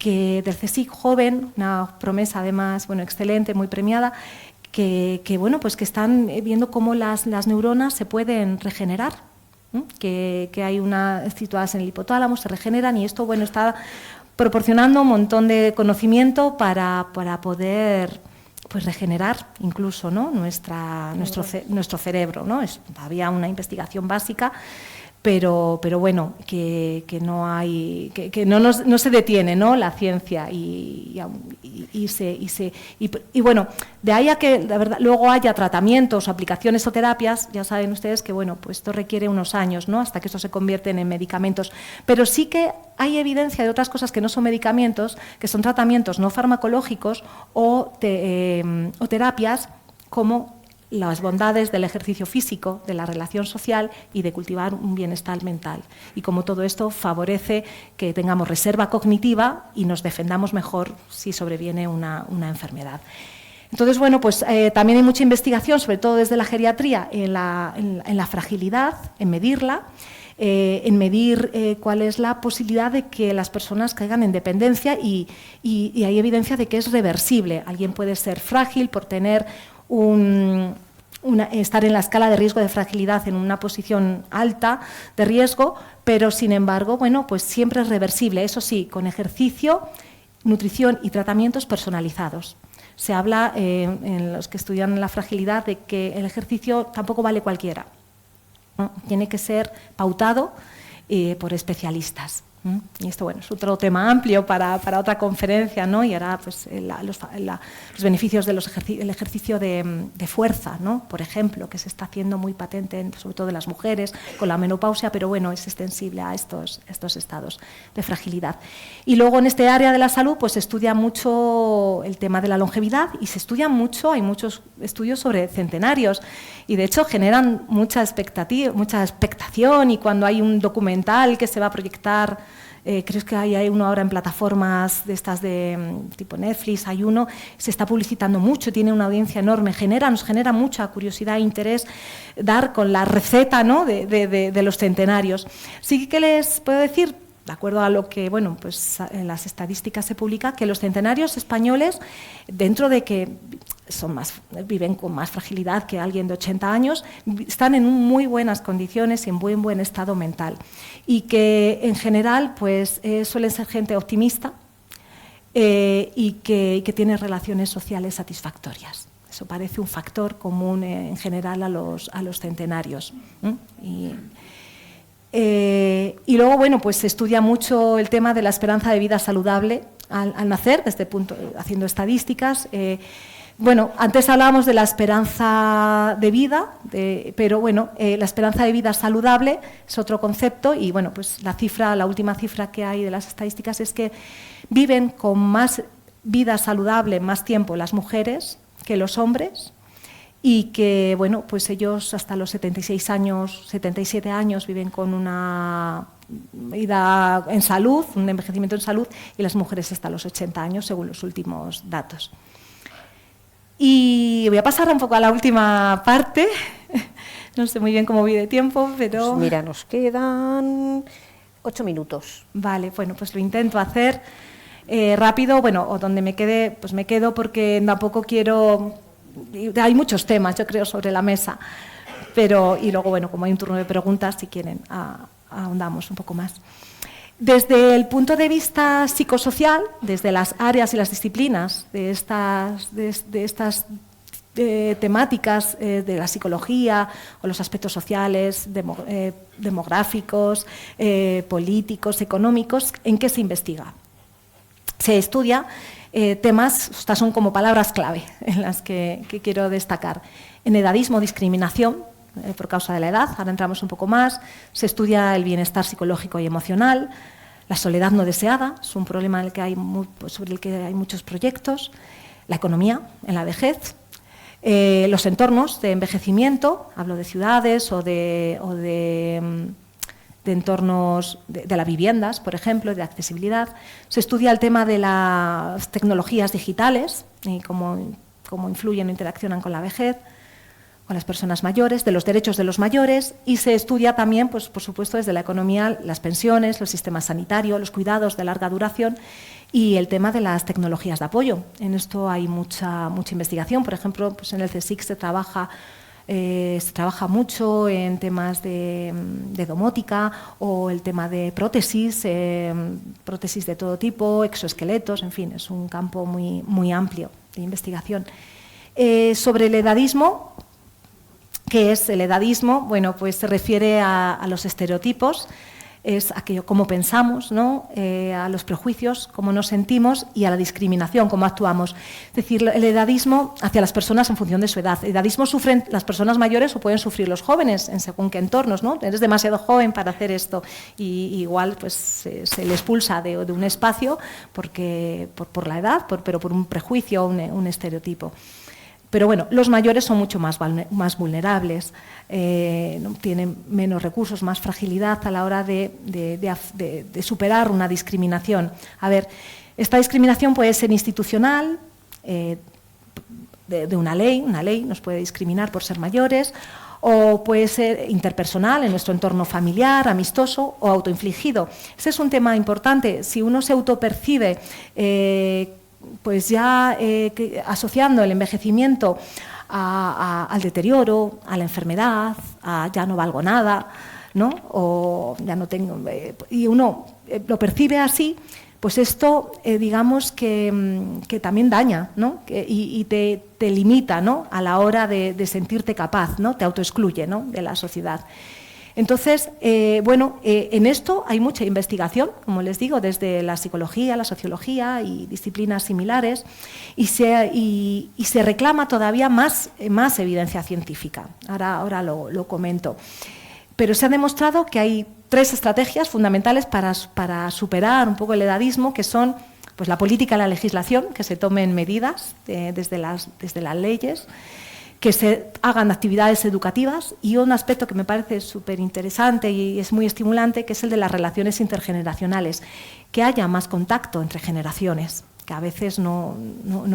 del CSIC, joven, una promesa además, bueno, excelente, muy premiada, que están viendo cómo las neuronas se pueden regenerar, que hay situadas en el hipotálamo, se regeneran, y esto, bueno, está proporcionando un montón de conocimiento para poder, pues, regenerar incluso, ¿no?, nuestro cerebro, ¿no? Es todavía una investigación básica, pero bueno, que no se detiene, ¿no?, la ciencia, y bueno, de ahí a que la verdad, luego haya tratamientos, aplicaciones o terapias, ya saben ustedes que, bueno, pues esto requiere unos años, ¿no?, hasta que esto se convierten en medicamentos, pero sí que hay evidencia de otras cosas que no son medicamentos, que son tratamientos no farmacológicos o terapias, como las bondades del ejercicio físico, de la relación social y de cultivar un bienestar mental. Y como todo esto favorece que tengamos reserva cognitiva y nos defendamos mejor si sobreviene una enfermedad. Entonces, bueno, pues también hay mucha investigación, sobre todo desde la geriatría, en la fragilidad, en medirla, en medir cuál es la posibilidad de que las personas caigan en dependencia, y hay evidencia de que es reversible. Alguien puede ser frágil por tener estar en la escala de riesgo de fragilidad en una posición alta de riesgo, pero sin embargo, bueno, pues siempre es reversible, eso sí, con ejercicio, nutrición y tratamientos personalizados. Se habla en los que estudian la fragilidad de que el ejercicio tampoco vale cualquiera, ¿no? Tiene que ser pautado por especialistas. Y esto, bueno, es otro tema amplio para otra conferencia, ¿no? Y ahora, pues, los beneficios del ejercicio de fuerza, ¿no? Por ejemplo, que se está haciendo muy patente, sobre todo en las mujeres, con la menopausia, pero bueno, es extensible a estos estados de fragilidad. Y luego, en este área de la salud, pues se estudia mucho el tema de la longevidad y se estudia mucho, hay muchos estudios sobre centenarios y, de hecho, generan mucha expectativa, mucha expectación, y cuando hay un documental que se va a proyectar, creo que hay uno ahora en plataformas de estas de tipo Netflix, hay uno, se está publicitando mucho, tiene una audiencia enorme, nos genera mucha curiosidad e interés dar con la receta, ¿no?, de los centenarios. Sí que les puedo decir, de acuerdo a lo que, bueno, pues en las estadísticas se publica, que los centenarios españoles, dentro de que viven con más fragilidad que alguien de 80 años, están en muy buenas condiciones y en buen estado mental. Y que, en general, pues suelen ser gente optimista y que tiene relaciones sociales satisfactorias. Eso parece un factor común en general a los centenarios. Y luego, bueno, pues se estudia mucho el tema de la esperanza de vida saludable al nacer, haciendo estadísticas. Bueno, antes hablábamos de la esperanza de vida, pero bueno, la esperanza de vida saludable es otro concepto y, bueno, pues la última cifra que hay de las estadísticas es que viven con más vida saludable, más tiempo las mujeres que los hombres, y que, bueno, pues ellos hasta los 76 años, 77 años viven con una vida en salud, un envejecimiento en salud, y las mujeres hasta los 80 años, según los últimos datos. Y voy a pasar un poco a la última parte, no sé muy bien cómo voy de tiempo, pero... Pues mira, nos quedan 8 minutos. Vale, bueno, pues lo intento hacer rápido, bueno, o donde me quede, pues me quedo porque tampoco quiero... Hay muchos temas, yo creo, sobre la mesa, pero, y luego, bueno, como hay un turno de preguntas, si quieren, ahondamos un poco más. Desde el punto de vista psicosocial, desde las áreas y las disciplinas de estas temáticas de la psicología o los aspectos sociales, demográficos, políticos, económicos, ¿en qué se investiga? Se estudia temas, estas son como palabras clave en las que quiero destacar. En edadismo, discriminación por causa de la edad, ahora entramos un poco más. Se estudia el bienestar psicológico y emocional. La soledad no deseada, es un problema sobre el que hay muchos proyectos. La economía en la vejez. Los entornos de envejecimiento, hablo de ciudades o de entornos de las viviendas, por ejemplo, de accesibilidad. Se estudia el tema de las tecnologías digitales y cómo influyen o interaccionan con la vejez, con las personas mayores, de los derechos de los mayores, y se estudia también, pues, por supuesto, desde la economía, las pensiones, los sistemas sanitarios, los cuidados de larga duración y el tema de las tecnologías de apoyo. En esto hay mucha investigación. Por ejemplo, pues en el CSIC se trabaja mucho en temas de domótica o el tema de prótesis de todo tipo, exoesqueletos, en fin, es un campo muy amplio de investigación. Sobre el edadismo, ¿qué es el edadismo? Bueno, pues se refiere a los estereotipos, es aquello cómo pensamos, ¿no? A los prejuicios, cómo nos sentimos y a la discriminación, cómo actuamos. Es decir, el edadismo hacia las personas en función de su edad. El edadismo sufren las personas mayores o pueden sufrir los jóvenes en según qué entornos, ¿no? Eres demasiado joven para hacer esto y igual pues se le expulsa de un espacio por la edad, pero por un prejuicio o un estereotipo. Pero bueno, los mayores son mucho más vulnerables, tienen menos recursos, más fragilidad a la hora de superar una discriminación. A ver, esta discriminación puede ser institucional, de una ley nos puede discriminar por ser mayores, o puede ser interpersonal en nuestro entorno familiar, amistoso o autoinfligido. Ese es un tema importante. Si uno se autopercibe pues ya asociando el envejecimiento al deterioro, a la enfermedad, a ya no valgo nada, ¿no? O ya no tengo, y uno lo percibe así, pues esto digamos que también daña, ¿no? Y te limita, ¿no? A la hora de sentirte capaz, ¿no? Te autoexcluye, ¿no? De la sociedad. Entonces, en esto hay mucha investigación, como les digo, desde la psicología, la sociología y disciplinas similares, y se reclama todavía más evidencia científica. Ahora lo comento. Pero se ha demostrado que hay 3 estrategias fundamentales para superar un poco el edadismo, que son pues, la política y la legislación, que se tomen medidas desde las leyes, que se hagan actividades educativas, y un aspecto que me parece súper interesante y es muy estimulante, que es el de las relaciones intergeneracionales, que haya más contacto entre generaciones, que a veces no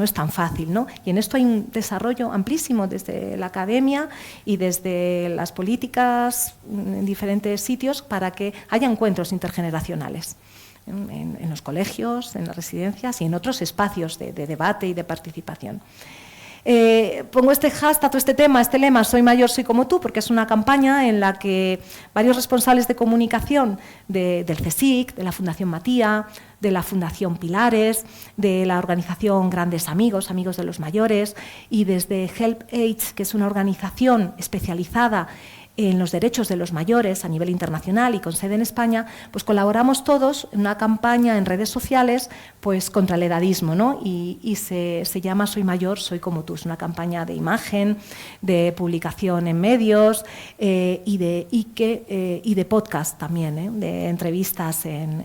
es tan fácil, ¿no? Y en esto hay un desarrollo amplísimo desde la academia y desde las políticas en diferentes sitios para que haya encuentros intergeneracionales en los colegios, en las residencias y en otros espacios de debate y de participación. Pongo este hashtag, este lema, soy mayor, soy como tú, porque es una campaña en la que varios responsables de comunicación del CSIC, de la Fundación Matía, de la Fundación Pilares, de la organización Grandes Amigos, Amigos de los Mayores, y desde Help Age, que es una organización especializada en los derechos de los mayores a nivel internacional y con sede en España, pues colaboramos todos en una campaña en redes sociales pues contra el edadismo, ¿no? Y se llama Soy mayor, soy como tú. Es una campaña de imagen, de publicación en medios y de podcast también, de entrevistas en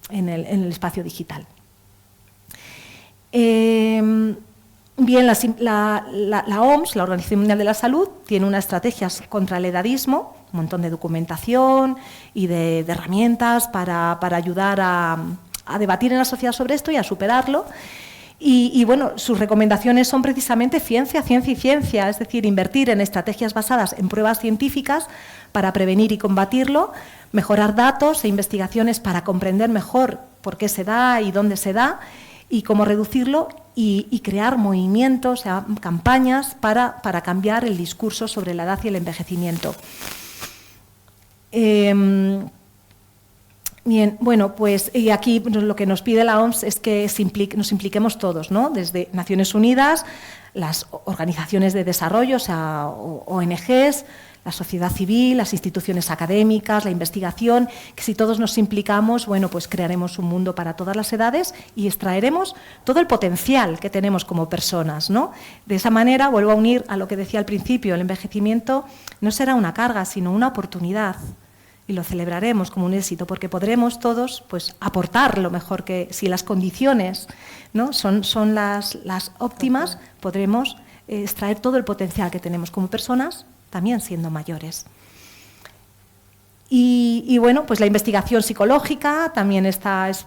el espacio digital. Bien, la OMS, la Organización Mundial de la Salud, tiene unas estrategias contra el edadismo, un montón de documentación y de herramientas para ayudar a debatir en la sociedad sobre esto y a superarlo. Y bueno, sus recomendaciones son precisamente ciencia, ciencia y ciencia, es decir, invertir en estrategias basadas en pruebas científicas para prevenir y combatirlo, mejorar datos e investigaciones para comprender mejor por qué se da y dónde se da, y cómo reducirlo, y crear movimientos, o sea, campañas para cambiar el discurso sobre la edad y el envejecimiento. Bien, bueno, pues y aquí lo que nos pide la OMS es que nos impliquemos todos, ¿no? Desde Naciones Unidas, las organizaciones de desarrollo, o sea, ONGs, la sociedad civil, las instituciones académicas, la investigación, que si todos nos implicamos, bueno, pues crearemos un mundo para todas las edades y extraeremos todo el potencial que tenemos como personas, ¿no? De esa manera, vuelvo a unir a lo que decía al principio, el envejecimiento no será una carga, sino una oportunidad. Y lo celebraremos como un éxito, porque podremos todos pues, aportar lo mejor que, si las condiciones, ¿no? son las óptimas, podremos extraer todo el potencial que tenemos como personas, también siendo mayores. Y bueno, pues la investigación psicológica también es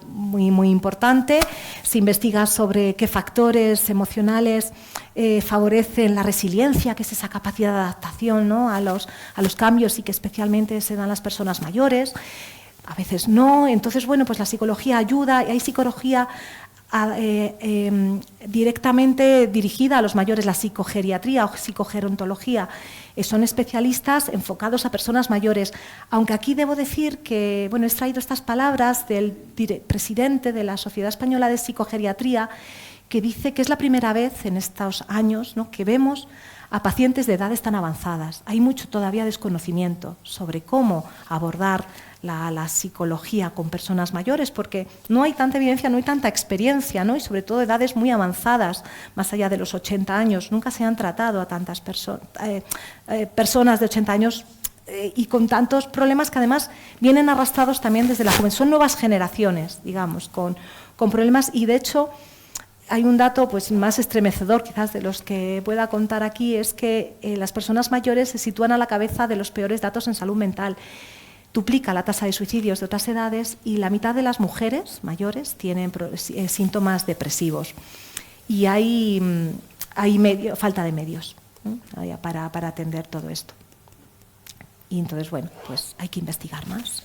muy, muy importante. Se investiga sobre qué factores emocionales favorecen la resiliencia, que es esa capacidad de adaptación, ¿no? a los cambios, y que especialmente se dan las personas mayores. A veces no. Entonces, bueno, pues la psicología ayuda, y hay psicología directamente dirigida a los mayores, la psicogeriatría o psicogerontología. Son especialistas enfocados a personas mayores, aunque aquí debo decir que, bueno, he extraído estas palabras del presidente de la Sociedad Española de Psicogeriatría, que dice que es la primera vez en estos años, ¿no?, que vemos a pacientes de edades tan avanzadas. Hay mucho todavía desconocimiento sobre cómo abordar la psicología con personas mayores, porque no hay tanta evidencia, no hay tanta experiencia, ¿no? Y sobre todo edades muy avanzadas, más allá de los 80 años. Nunca se han tratado a tantas personas de 80 años y con tantos problemas que además vienen arrastrados también desde la juventud. Son nuevas generaciones, digamos, con problemas, y de hecho hay un dato pues, más estremecedor quizás de los que pueda contar aquí, es que las personas mayores se sitúan a la cabeza de los peores datos en salud mental. Duplica la tasa de suicidios de otras edades, y la mitad de las mujeres mayores tienen síntomas depresivos. Y hay falta de medios, ¿no?, para atender todo esto. Y entonces, bueno, pues hay que investigar más.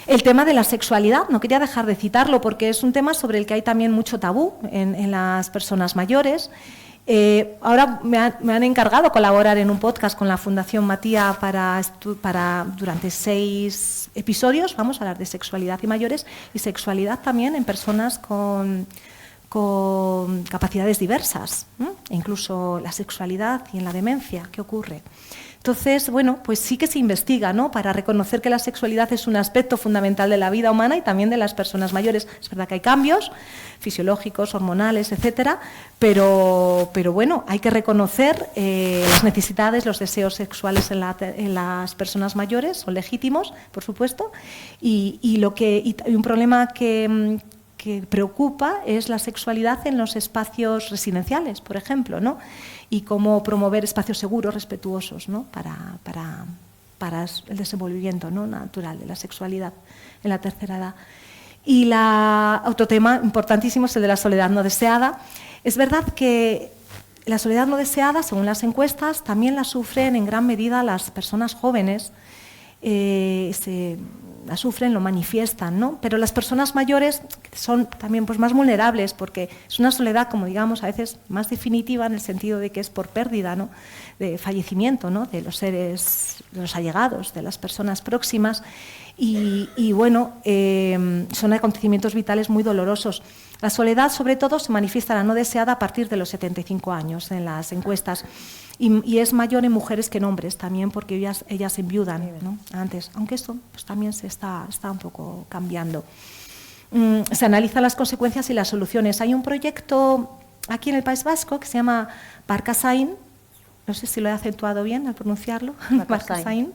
El tema de la sexualidad, no quería dejar de citarlo, porque es un tema sobre el que hay también mucho tabú en las personas mayores. Ahora me han encargado colaborar en un podcast con la Fundación Matía durante 6 episodios. Vamos a hablar de sexualidad y mayores, y sexualidad también en personas con con capacidades diversas, e incluso la sexualidad y en la demencia, ¿qué ocurre? Entonces, bueno, pues sí que se investiga, ¿no?, para reconocer que la sexualidad es un aspecto fundamental de la vida humana y también de las personas mayores. Es verdad que hay cambios fisiológicos, hormonales, etcétera, pero bueno, hay que reconocer las necesidades, los deseos sexuales en las personas mayores, son legítimos, por supuesto, y un problema que preocupa es la sexualidad en los espacios residenciales, por ejemplo, ¿no?, y cómo promover espacios seguros, respetuosos, ¿no?, para el desenvolvimiento, ¿no?, natural de la sexualidad en la tercera edad. Y otro tema importantísimo es el de la soledad no deseada. Es verdad que la soledad no deseada, según las encuestas, también la sufren en gran medida las personas jóvenes, la sufren, lo manifiestan, ¿no? Pero las personas mayores son también pues más vulnerables porque es una soledad, como digamos, a veces más definitiva en el sentido de que es por pérdida, ¿no?, de fallecimiento, ¿no?, de los seres, de los allegados, de las personas próximas y bueno, son acontecimientos vitales muy dolorosos. La soledad, sobre todo, se manifiesta la no deseada a partir de los 75 años en las encuestas. Y es mayor en mujeres que en hombres también, porque ellas enviudan, ¿no?, antes, aunque esto pues, también se está un poco cambiando. Se analizan las consecuencias y las soluciones. Hay un proyecto aquí en el País Vasco que se llama Barkazain, no sé si lo he acentuado bien al pronunciarlo, Barkazain.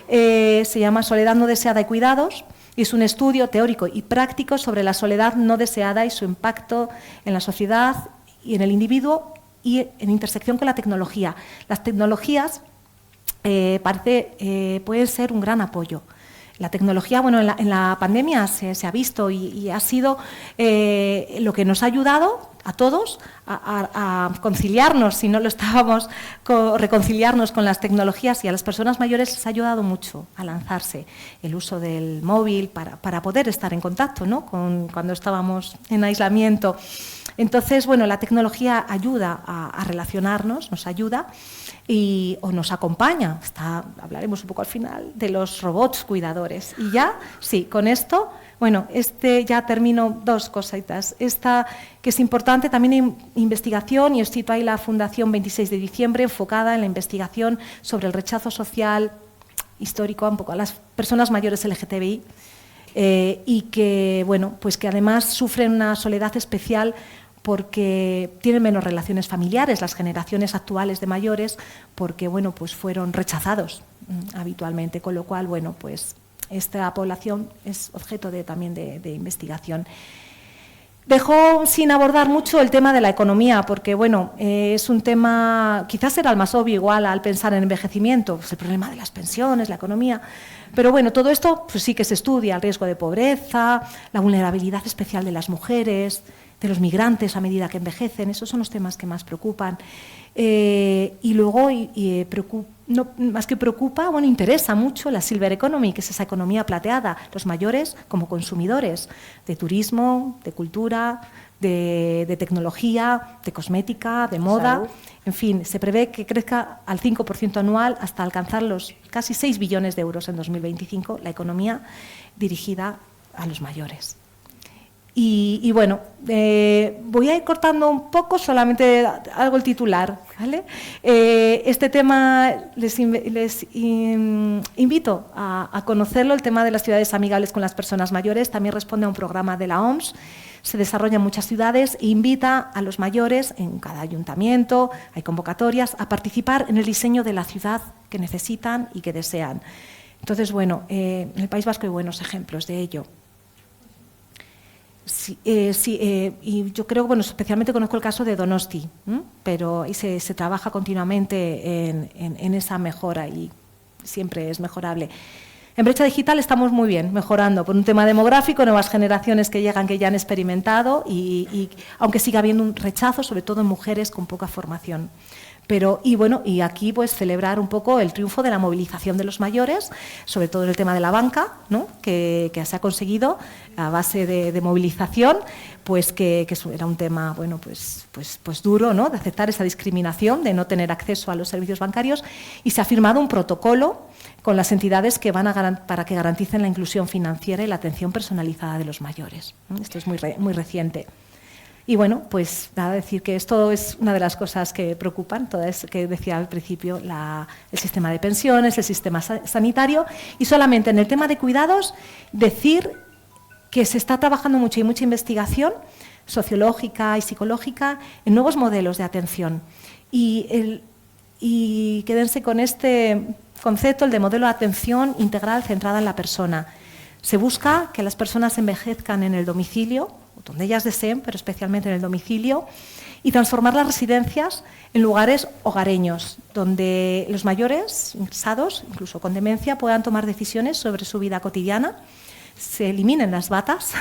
Se llama Soledad no deseada y cuidados, y es un estudio teórico y práctico sobre la soledad no deseada y su impacto en la sociedad y en el individuo, y en intersección con la tecnología. Las tecnologías pueden ser un gran apoyo. La tecnología, bueno, en la pandemia se ha visto y ha sido lo que nos ha ayudado a todos a conciliarnos, si no lo estábamos, reconciliarnos con las tecnologías, y a las personas mayores les ha ayudado mucho a lanzarse el uso del móvil para poder estar en contacto, ¿no?, cuando estábamos en aislamiento. Entonces, bueno, la tecnología ayuda a relacionarnos, nos ayuda o nos acompaña. Hablaremos un poco al final de los robots cuidadores. Y ya, sí, con esto, bueno, ya termino dos cositas. Esta, que es importante, también hay investigación, y os cito ahí la Fundación 26 de diciembre, enfocada en la investigación sobre el rechazo social histórico un poco a las personas mayores LGTBI, y que, bueno, pues que además sufren una soledad especial porque tienen menos relaciones familiares, las generaciones actuales de mayores, porque bueno, pues fueron rechazados habitualmente, con lo cual, bueno, pues esta población es objeto también de investigación. Dejo sin abordar mucho el tema de la economía, porque bueno, es un tema, quizás era el más obvio igual al pensar en envejecimiento, pues el problema de las pensiones, la economía, pero bueno, todo esto pues sí que se estudia, el riesgo de pobreza, la vulnerabilidad especial de las mujeres, de los migrantes a medida que envejecen, esos son los temas que más preocupan. Y luego, más que preocupa, bueno, interesa mucho la Silver Economy, que es esa economía plateada, los mayores como consumidores de turismo, de cultura, de tecnología, de cosmética, de moda. Salud. En fin, se prevé que crezca al 5% anual hasta alcanzar los casi 6 billones de euros en 2025, la economía dirigida a los mayores. Y bueno, voy a ir cortando un poco, solamente algo el titular, ¿vale? Este tema les invito a conocerlo, el tema de las ciudades amigables con las personas mayores, también responde a un programa de la OMS, se desarrolla en muchas ciudades e invita a los mayores en cada ayuntamiento, hay convocatorias, a participar en el diseño de la ciudad que necesitan y que desean. Entonces, bueno, en el País Vasco hay buenos ejemplos de ello. Sí, y yo creo, bueno, especialmente conozco el caso de Donosti, pero ahí se trabaja continuamente en esa mejora y siempre es mejorable. En brecha digital estamos muy bien, mejorando por un tema demográfico, nuevas generaciones que llegan, que ya han experimentado, y aunque siga habiendo un rechazo, sobre todo en mujeres con poca formación. Y aquí pues celebrar un poco el triunfo de la movilización de los mayores, sobre todo en el tema de la banca, ¿no?, que se ha conseguido a base de movilización, pues que era un tema, bueno, pues duro, ¿no?, de aceptar esa discriminación, de no tener acceso a los servicios bancarios, y se ha firmado un protocolo con las entidades que para que garanticen la inclusión financiera y la atención personalizada de los mayores. Esto es muy reciente. Y bueno, pues nada, decir que esto es una de las cosas que preocupan, todas que decía al principio, el sistema de pensiones, el sistema sanitario, y solamente en el tema de cuidados decir que se está trabajando mucho y mucha investigación sociológica y psicológica en nuevos modelos de atención. Y quédense con este concepto, el de modelo de atención integral centrada en la persona. Se busca que las personas envejezcan en el domicilio, donde ellas deseen, pero especialmente en el domicilio, y transformar las residencias en lugares hogareños, donde los mayores ingresados, incluso con demencia, puedan tomar decisiones sobre su vida cotidiana, se eliminen las batas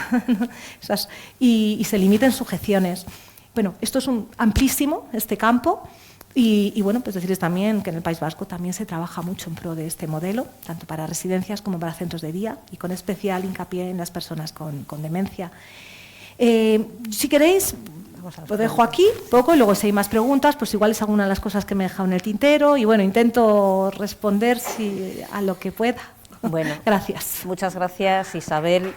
y se limiten sujeciones. Bueno, esto es amplísimo, este campo, y bueno, pues decirles también que en el País Vasco también se trabaja mucho en pro de este modelo, tanto para residencias como para centros de día, y con especial hincapié en las personas con demencia. Si queréis, lo dejo aquí un poco y luego si hay más preguntas, pues igual es alguna de las cosas que me he dejado en el tintero y bueno, intento responder a lo que pueda. Bueno, gracias. Muchas gracias, Isabel.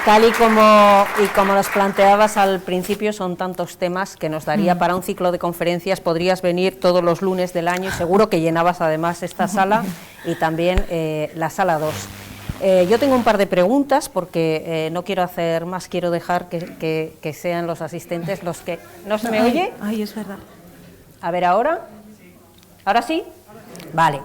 Tal y como nos planteabas al principio, son tantos temas que nos daría para un ciclo de conferencias. Podrías venir todos los lunes del año y seguro que llenabas además esta sala y también la sala 2. Yo tengo un par de preguntas porque no quiero hacer más, quiero dejar que sean los asistentes los que... ¿No se me oye? Ay, es verdad. A ver, ¿ahora? ¿Ahora sí? Vale.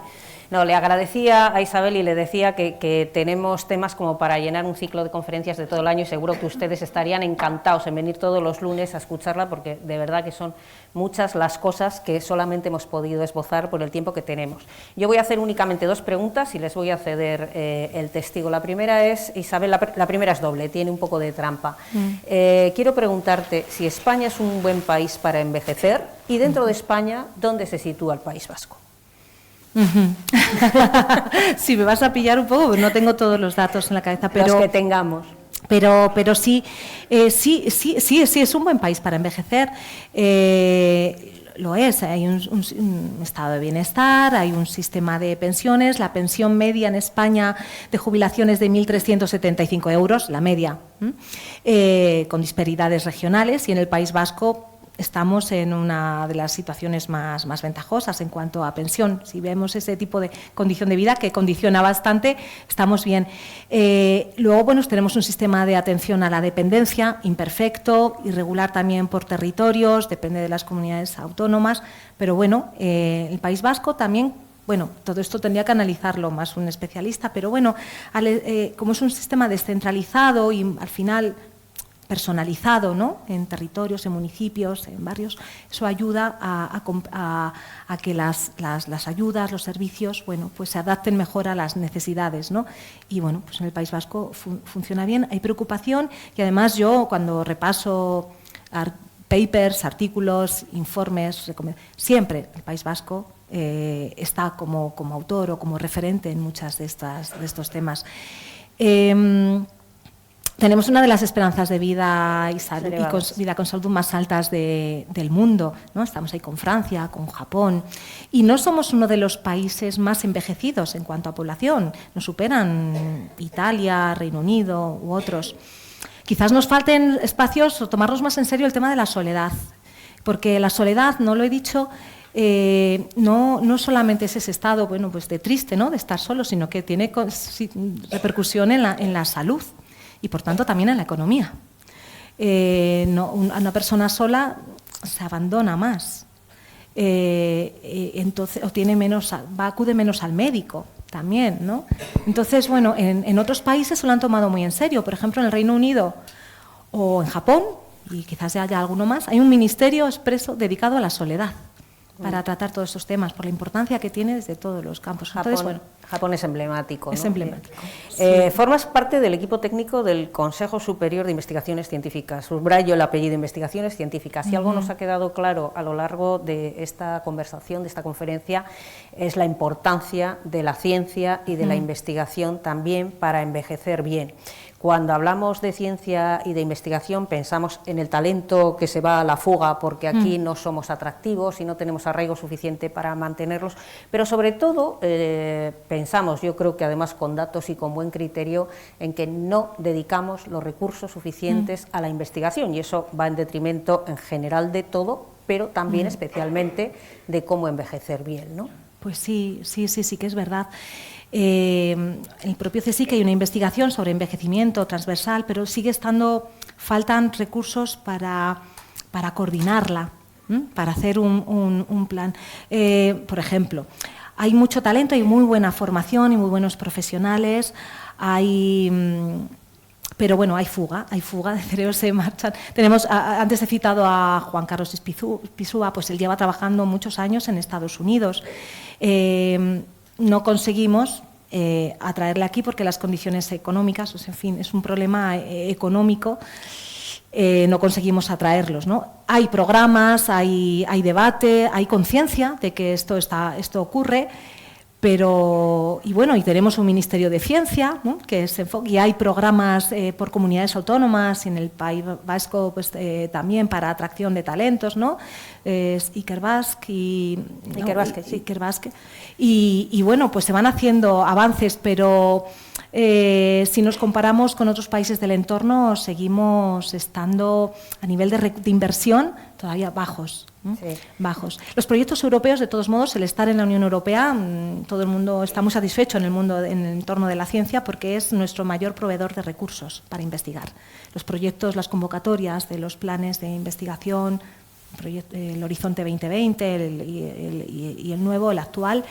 No, le agradecía a Isabel y le decía que tenemos temas como para llenar un ciclo de conferencias de todo el año y seguro que ustedes estarían encantados en venir todos los lunes a escucharla porque de verdad que son muchas las cosas que solamente hemos podido esbozar por el tiempo que tenemos. Yo voy a hacer únicamente 2 preguntas y les voy a ceder el testigo. La primera es, Isabel, la primera es doble, tiene un poco de trampa. Quiero preguntarte si España es un buen país para envejecer y dentro de España, ¿dónde se sitúa el País Vasco? Sí, me vas a pillar un poco, no tengo todos los datos en la cabeza, pero... Los que tengamos. Pero sí, sí, es un buen país para envejecer. Lo es, hay un estado de bienestar, hay un sistema de pensiones, la pensión media en España de jubilación es de 1.375 euros, la media, con disparidades regionales, y en el País Vasco estamos en una de las situaciones más ventajosas en cuanto a pensión. Si vemos ese tipo de condición de vida que condiciona bastante, estamos bien. Luego, bueno, tenemos un sistema de atención a la dependencia imperfecto, irregular también por territorios, depende de las comunidades autónomas, pero bueno, el País Vasco también, bueno, todo esto tendría que analizarlo más un especialista, pero bueno, como es un sistema descentralizado y al final personalizado, ¿no?, en territorios, en municipios, en barrios, eso ayuda a que las ayudas, los servicios, bueno, pues se adapten mejor a las necesidades, ¿no? Y bueno, pues en el País Vasco funciona bien, hay preocupación y además yo cuando repaso papers, artículos, informes, siempre el País Vasco está como autor o como referente en muchas de estos temas. Tenemos una de las esperanzas de vida y vida con salud más altas del mundo, ¿no? Estamos ahí con Francia, con Japón, y no somos uno de los países más envejecidos en cuanto a población. Nos superan Italia, Reino Unido u otros. Quizás nos falten espacios o tomarnos más en serio el tema de la soledad, porque la soledad, no lo he dicho, no solamente es ese estado, bueno, pues de triste, ¿no?, de estar solo, sino que tiene repercusión en la salud. Y por tanto también en la economía. Una persona sola se abandona más, entonces, o acude menos al médico también, ¿no? Entonces, bueno, en otros países se lo han tomado muy en serio. Por ejemplo, en el Reino Unido o en Japón, y quizás haya alguno más, hay un ministerio expreso dedicado a la soledad para tratar todos estos temas, por la importancia que tiene desde todos los campos. Entonces, bueno, Japón es emblemático, ¿no? Es emblemático. Sí. Formas parte del equipo técnico del Consejo Superior de Investigaciones Científicas. Subrayo el apellido, Investigaciones Científicas. Si algo nos ha quedado claro a lo largo de esta conversación, de esta conferencia, es la importancia de la ciencia y de la investigación también para envejecer bien. Cuando hablamos de ciencia y de investigación pensamos en el talento que se va a la fuga porque aquí no somos atractivos y no tenemos arraigo suficiente para mantenerlos, pero sobre todo pensamos, yo creo que además con datos y con buen criterio, en que no dedicamos los recursos suficientes a la investigación, y eso va en detrimento en general de todo, pero también especialmente de cómo envejecer bien, ¿no? Pues sí que es verdad. En el propio CSIC hay una investigación sobre envejecimiento transversal, pero faltan recursos para coordinarla, para hacer un plan. Por ejemplo, hay mucho talento, hay muy buena formación y muy buenos profesionales, pero bueno, hay fuga de cerebros, se marchan. Antes he citado a Juan Carlos Pisúa, pues él lleva trabajando muchos años en Estados Unidos. No conseguimos atraerle aquí porque las condiciones económicas, en fin, es un problema económico, no conseguimos atraerlos, ¿no? Hay programas, hay debate, hay conciencia de que esto ocurre, pero, y tenemos un Ministerio de Ciencia, ¿no?, que se enfoca, y hay programas por comunidades autónomas, y en el País Vasco pues, también para atracción de talentos, ¿no? Ikerbasque y bueno, pues se van haciendo avances, pero si nos comparamos con otros países del entorno, seguimos estando a nivel de inversión todavía bajos. Sí. Bajos. Los proyectos europeos, de todos modos, el estar en la Unión Europea, todo el mundo está muy satisfecho en el entorno de la ciencia porque es nuestro mayor proveedor de recursos para investigar. Los proyectos, las convocatorias de los planes de investigación, el Horizonte 2020 y el nuevo, el actual,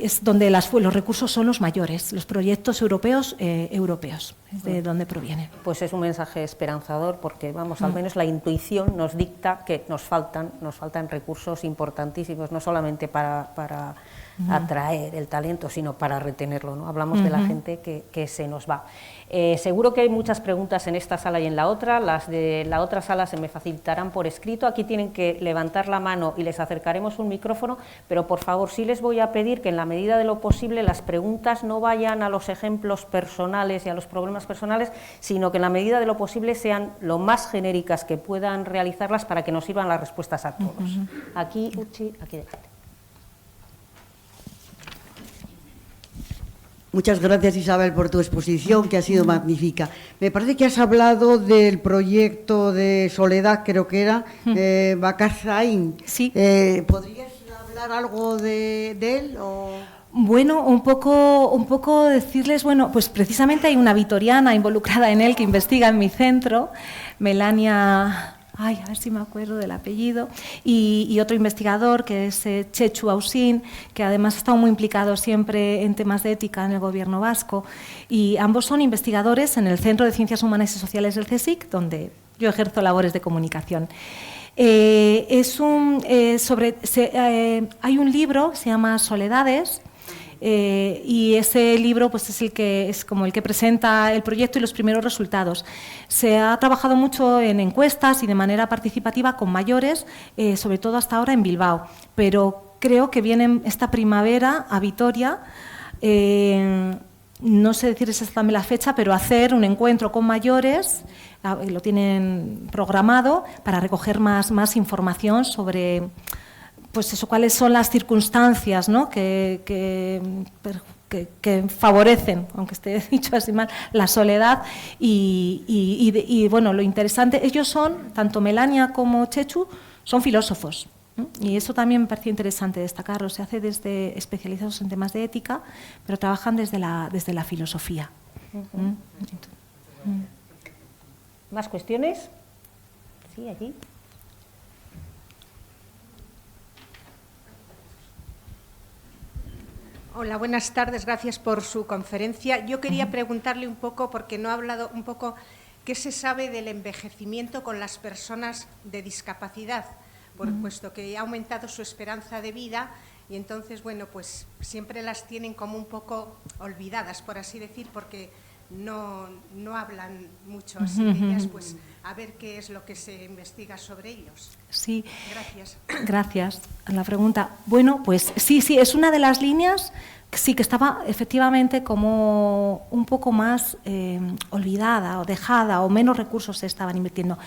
es donde los recursos son los mayores, los proyectos europeos, es de donde provienen. Pues es un mensaje esperanzador porque, vamos, al menos la intuición nos dicta que nos faltan recursos importantísimos, no solamente para atraer el talento, sino para retenerlo, ¿no? Hablamos de la gente que se nos va. Seguro que hay muchas preguntas en esta sala y en la otra. Las de la otra sala se me facilitarán por escrito. Aquí tienen que levantar la mano y les acercaremos un micrófono, pero por favor sí les voy a pedir que en la medida de lo posible las preguntas no vayan a los ejemplos personales y a los problemas personales, sino que en la medida de lo posible sean lo más genéricas que puedan realizarlas para que nos sirvan las respuestas a todos. Aquí, Uchi, aquí delante. Muchas gracias, Isabel, por tu exposición, que ha sido magnífica. Me parece que has hablado del proyecto de Soledad, creo que era, Bakarzain. Sí. ¿Podrías hablar algo de él? Bueno, un poco decirles, bueno, pues precisamente hay una vitoriana involucrada en él que investiga en mi centro, Melania... a ver si me acuerdo del apellido, y otro investigador que es Chechu Ausín, que además ha estado muy implicado siempre en temas de ética en el gobierno vasco, y ambos son investigadores en el Centro de Ciencias Humanas y Sociales del CSIC, donde yo ejerzo labores de comunicación. Hay un libro que se llama Soledades, y ese libro pues es como el que presenta el proyecto y los primeros resultados. Se ha trabajado mucho en encuestas y de manera participativa con mayores, sobre todo hasta ahora en Bilbao, pero creo que vienen esta primavera a Vitoria, no sé decir exactamente la fecha, pero hacer un encuentro con mayores, lo tienen programado para recoger más información sobre... pues eso, cuáles son las circunstancias, ¿no?, que favorecen, aunque esté dicho así mal, la soledad y bueno, lo interesante, ellos son, tanto Melania como Chechu, son filósofos, ¿no? Y eso también me pareció interesante destacarlo, se hace desde especializados en temas de ética, pero trabajan desde la filosofía. ¿Más cuestiones? Sí, allí. Hola, buenas tardes, gracias por su conferencia. Yo quería preguntarle un poco, porque no ha hablado un poco, ¿qué se sabe del envejecimiento con las personas de discapacidad? Puesto que ha aumentado su esperanza de vida y entonces, bueno, pues siempre las tienen como un poco olvidadas, por así decir, porque no hablan mucho así de ellas, pues a ver qué es lo que se investiga sobre ellos. Sí. Gracias. Gracias a la pregunta. Bueno, pues sí, es una de las líneas sí que estaba efectivamente como un poco más olvidada o dejada, o menos recursos se estaban invirtiendo.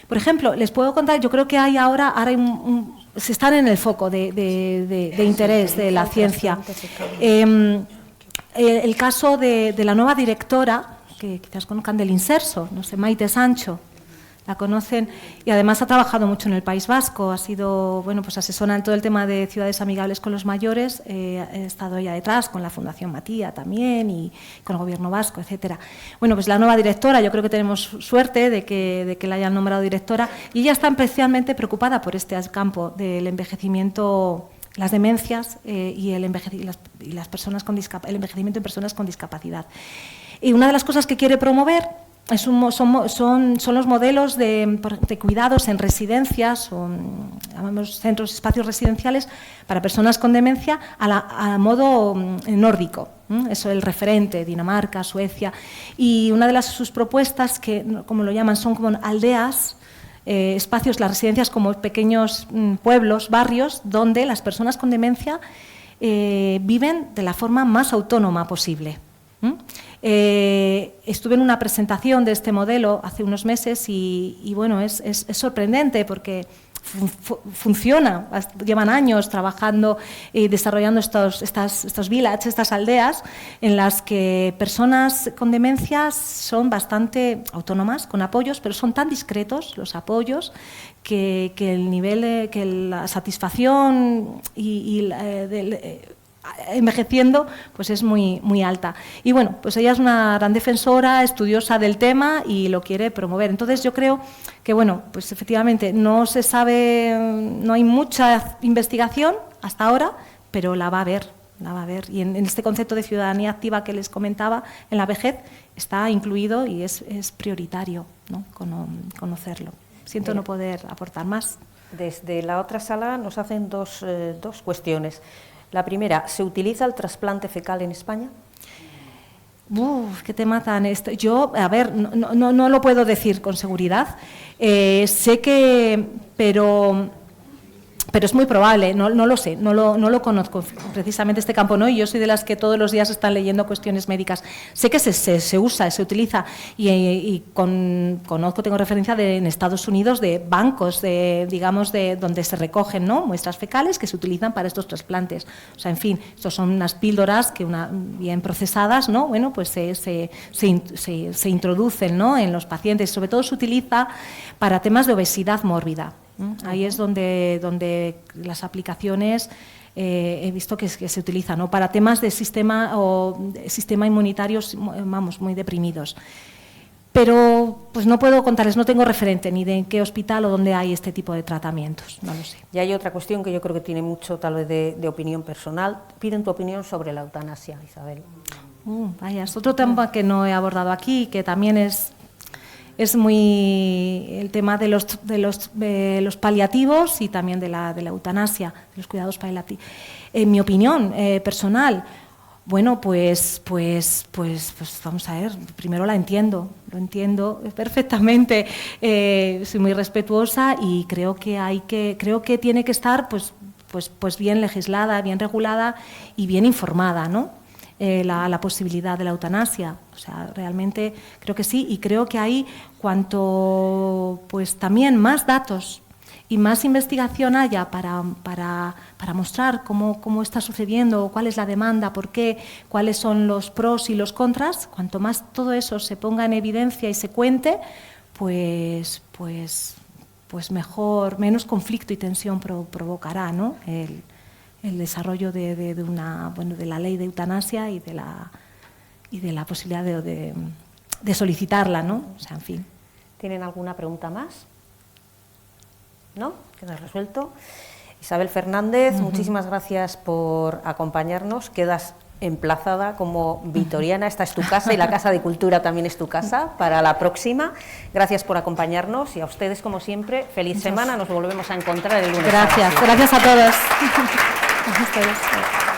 Por ejemplo, les puedo contar, yo creo que ahora se están en el foco de interés de la ciencia. El caso de la nueva directora, que quizás conozcan, del Inserso, no sé, Maite Sancho, la conocen, y además ha trabajado mucho en el País Vasco, ha sido, bueno, pues asesora en todo el tema de ciudades amigables con los mayores, ha estado ella detrás con la Fundación Matía también y con el Gobierno vasco, etcétera. Bueno, pues la nueva directora, yo creo que tenemos suerte de que la hayan nombrado directora, y ella está especialmente preocupada por este campo del envejecimiento, las demencias y el envejecimiento en personas con discapacidad. Y una de las cosas que quiere promover son los modelos de cuidados en residencias, llamamos centros, espacios residenciales para personas con demencia a modo nórdico. Eso es el referente, Dinamarca, Suecia. Y una de sus propuestas, que como lo llaman, son como aldeas, espacios, las residencias como pequeños pueblos, barrios, donde las personas con demencia viven de la forma más autónoma posible. Estuve en una presentación de este modelo hace unos meses y bueno, es sorprendente porque funciona, llevan años trabajando y desarrollando estos villages, estas aldeas en las que personas con demencias son bastante autónomas, con apoyos, pero son tan discretos los apoyos que el nivel, que la satisfacción envejeciendo pues es muy alta. Y bueno, pues ella es una gran defensora, estudiosa del tema y lo quiere promover. Entonces yo creo que bueno, pues efectivamente no se sabe, no hay mucha investigación hasta ahora, pero la va a haber. Y en este concepto de ciudadanía activa que les comentaba, en la vejez está incluido y es prioritario, ¿no? Conocerlo. Siento no poder aportar más. Desde la otra sala nos hacen dos cuestiones. La primera, ¿se utiliza el trasplante fecal en España? ¿Qué te matan esto? Yo, a ver, no lo puedo decir con seguridad. Sé que, pero es muy probable, no lo sé, no lo conozco precisamente este campo, ¿no? Y yo soy de las que todos los días están leyendo cuestiones médicas. Sé que se usa, se utiliza y conozco, tengo referencia en Estados Unidos de bancos, digamos, donde se recogen, ¿no?, muestras fecales que se utilizan para estos trasplantes. O sea, en fin, estos son unas píldoras que bien procesadas, ¿no? Bueno, pues se introducen, ¿no?, en los pacientes. Sobre todo se utiliza para temas de obesidad mórbida. Ahí es donde las aplicaciones he visto que se utilizan, ¿no?, para temas de sistema inmunitarios, vamos, muy deprimidos. Pero pues no puedo contarles, no tengo referente ni de en qué hospital o dónde hay este tipo de tratamientos, no lo sé. Y hay otra cuestión que yo creo que tiene mucho tal vez de opinión personal. Piden tu opinión sobre la eutanasia, Isabel. Vaya, es otro tema que no he abordado aquí, que también es muy el tema de los paliativos y también de la eutanasia, de los cuidados paliativos. En mi opinión personal, bueno, pues vamos a ver, primero lo entiendo perfectamente, soy muy respetuosa y creo que tiene que estar pues bien legislada, bien regulada y bien informada, ¿no? La posibilidad de la eutanasia, o sea, realmente creo que sí, y creo que hay cuanto pues también más datos y más investigación haya para mostrar cómo está sucediendo, cuál es la demanda, por qué, cuáles son los pros y los contras, cuanto más todo eso se ponga en evidencia y se cuente, pues mejor, menos conflicto y tensión provocará, ¿no?, el desarrollo de la ley de eutanasia y de la posibilidad de solicitarla, ¿no? O sea, en fin. ¿Tienen alguna pregunta más? ¿No? Queda resuelto. Isabel Fernández, muchísimas gracias por acompañarnos. Quedas emplazada como vitoriana, esta es tu casa y la Casa de Cultura también es tu casa para la próxima. Gracias por acompañarnos y a ustedes, como siempre, feliz semana. Nos volvemos a encontrar el lunes. Gracias a todos. A ustedes.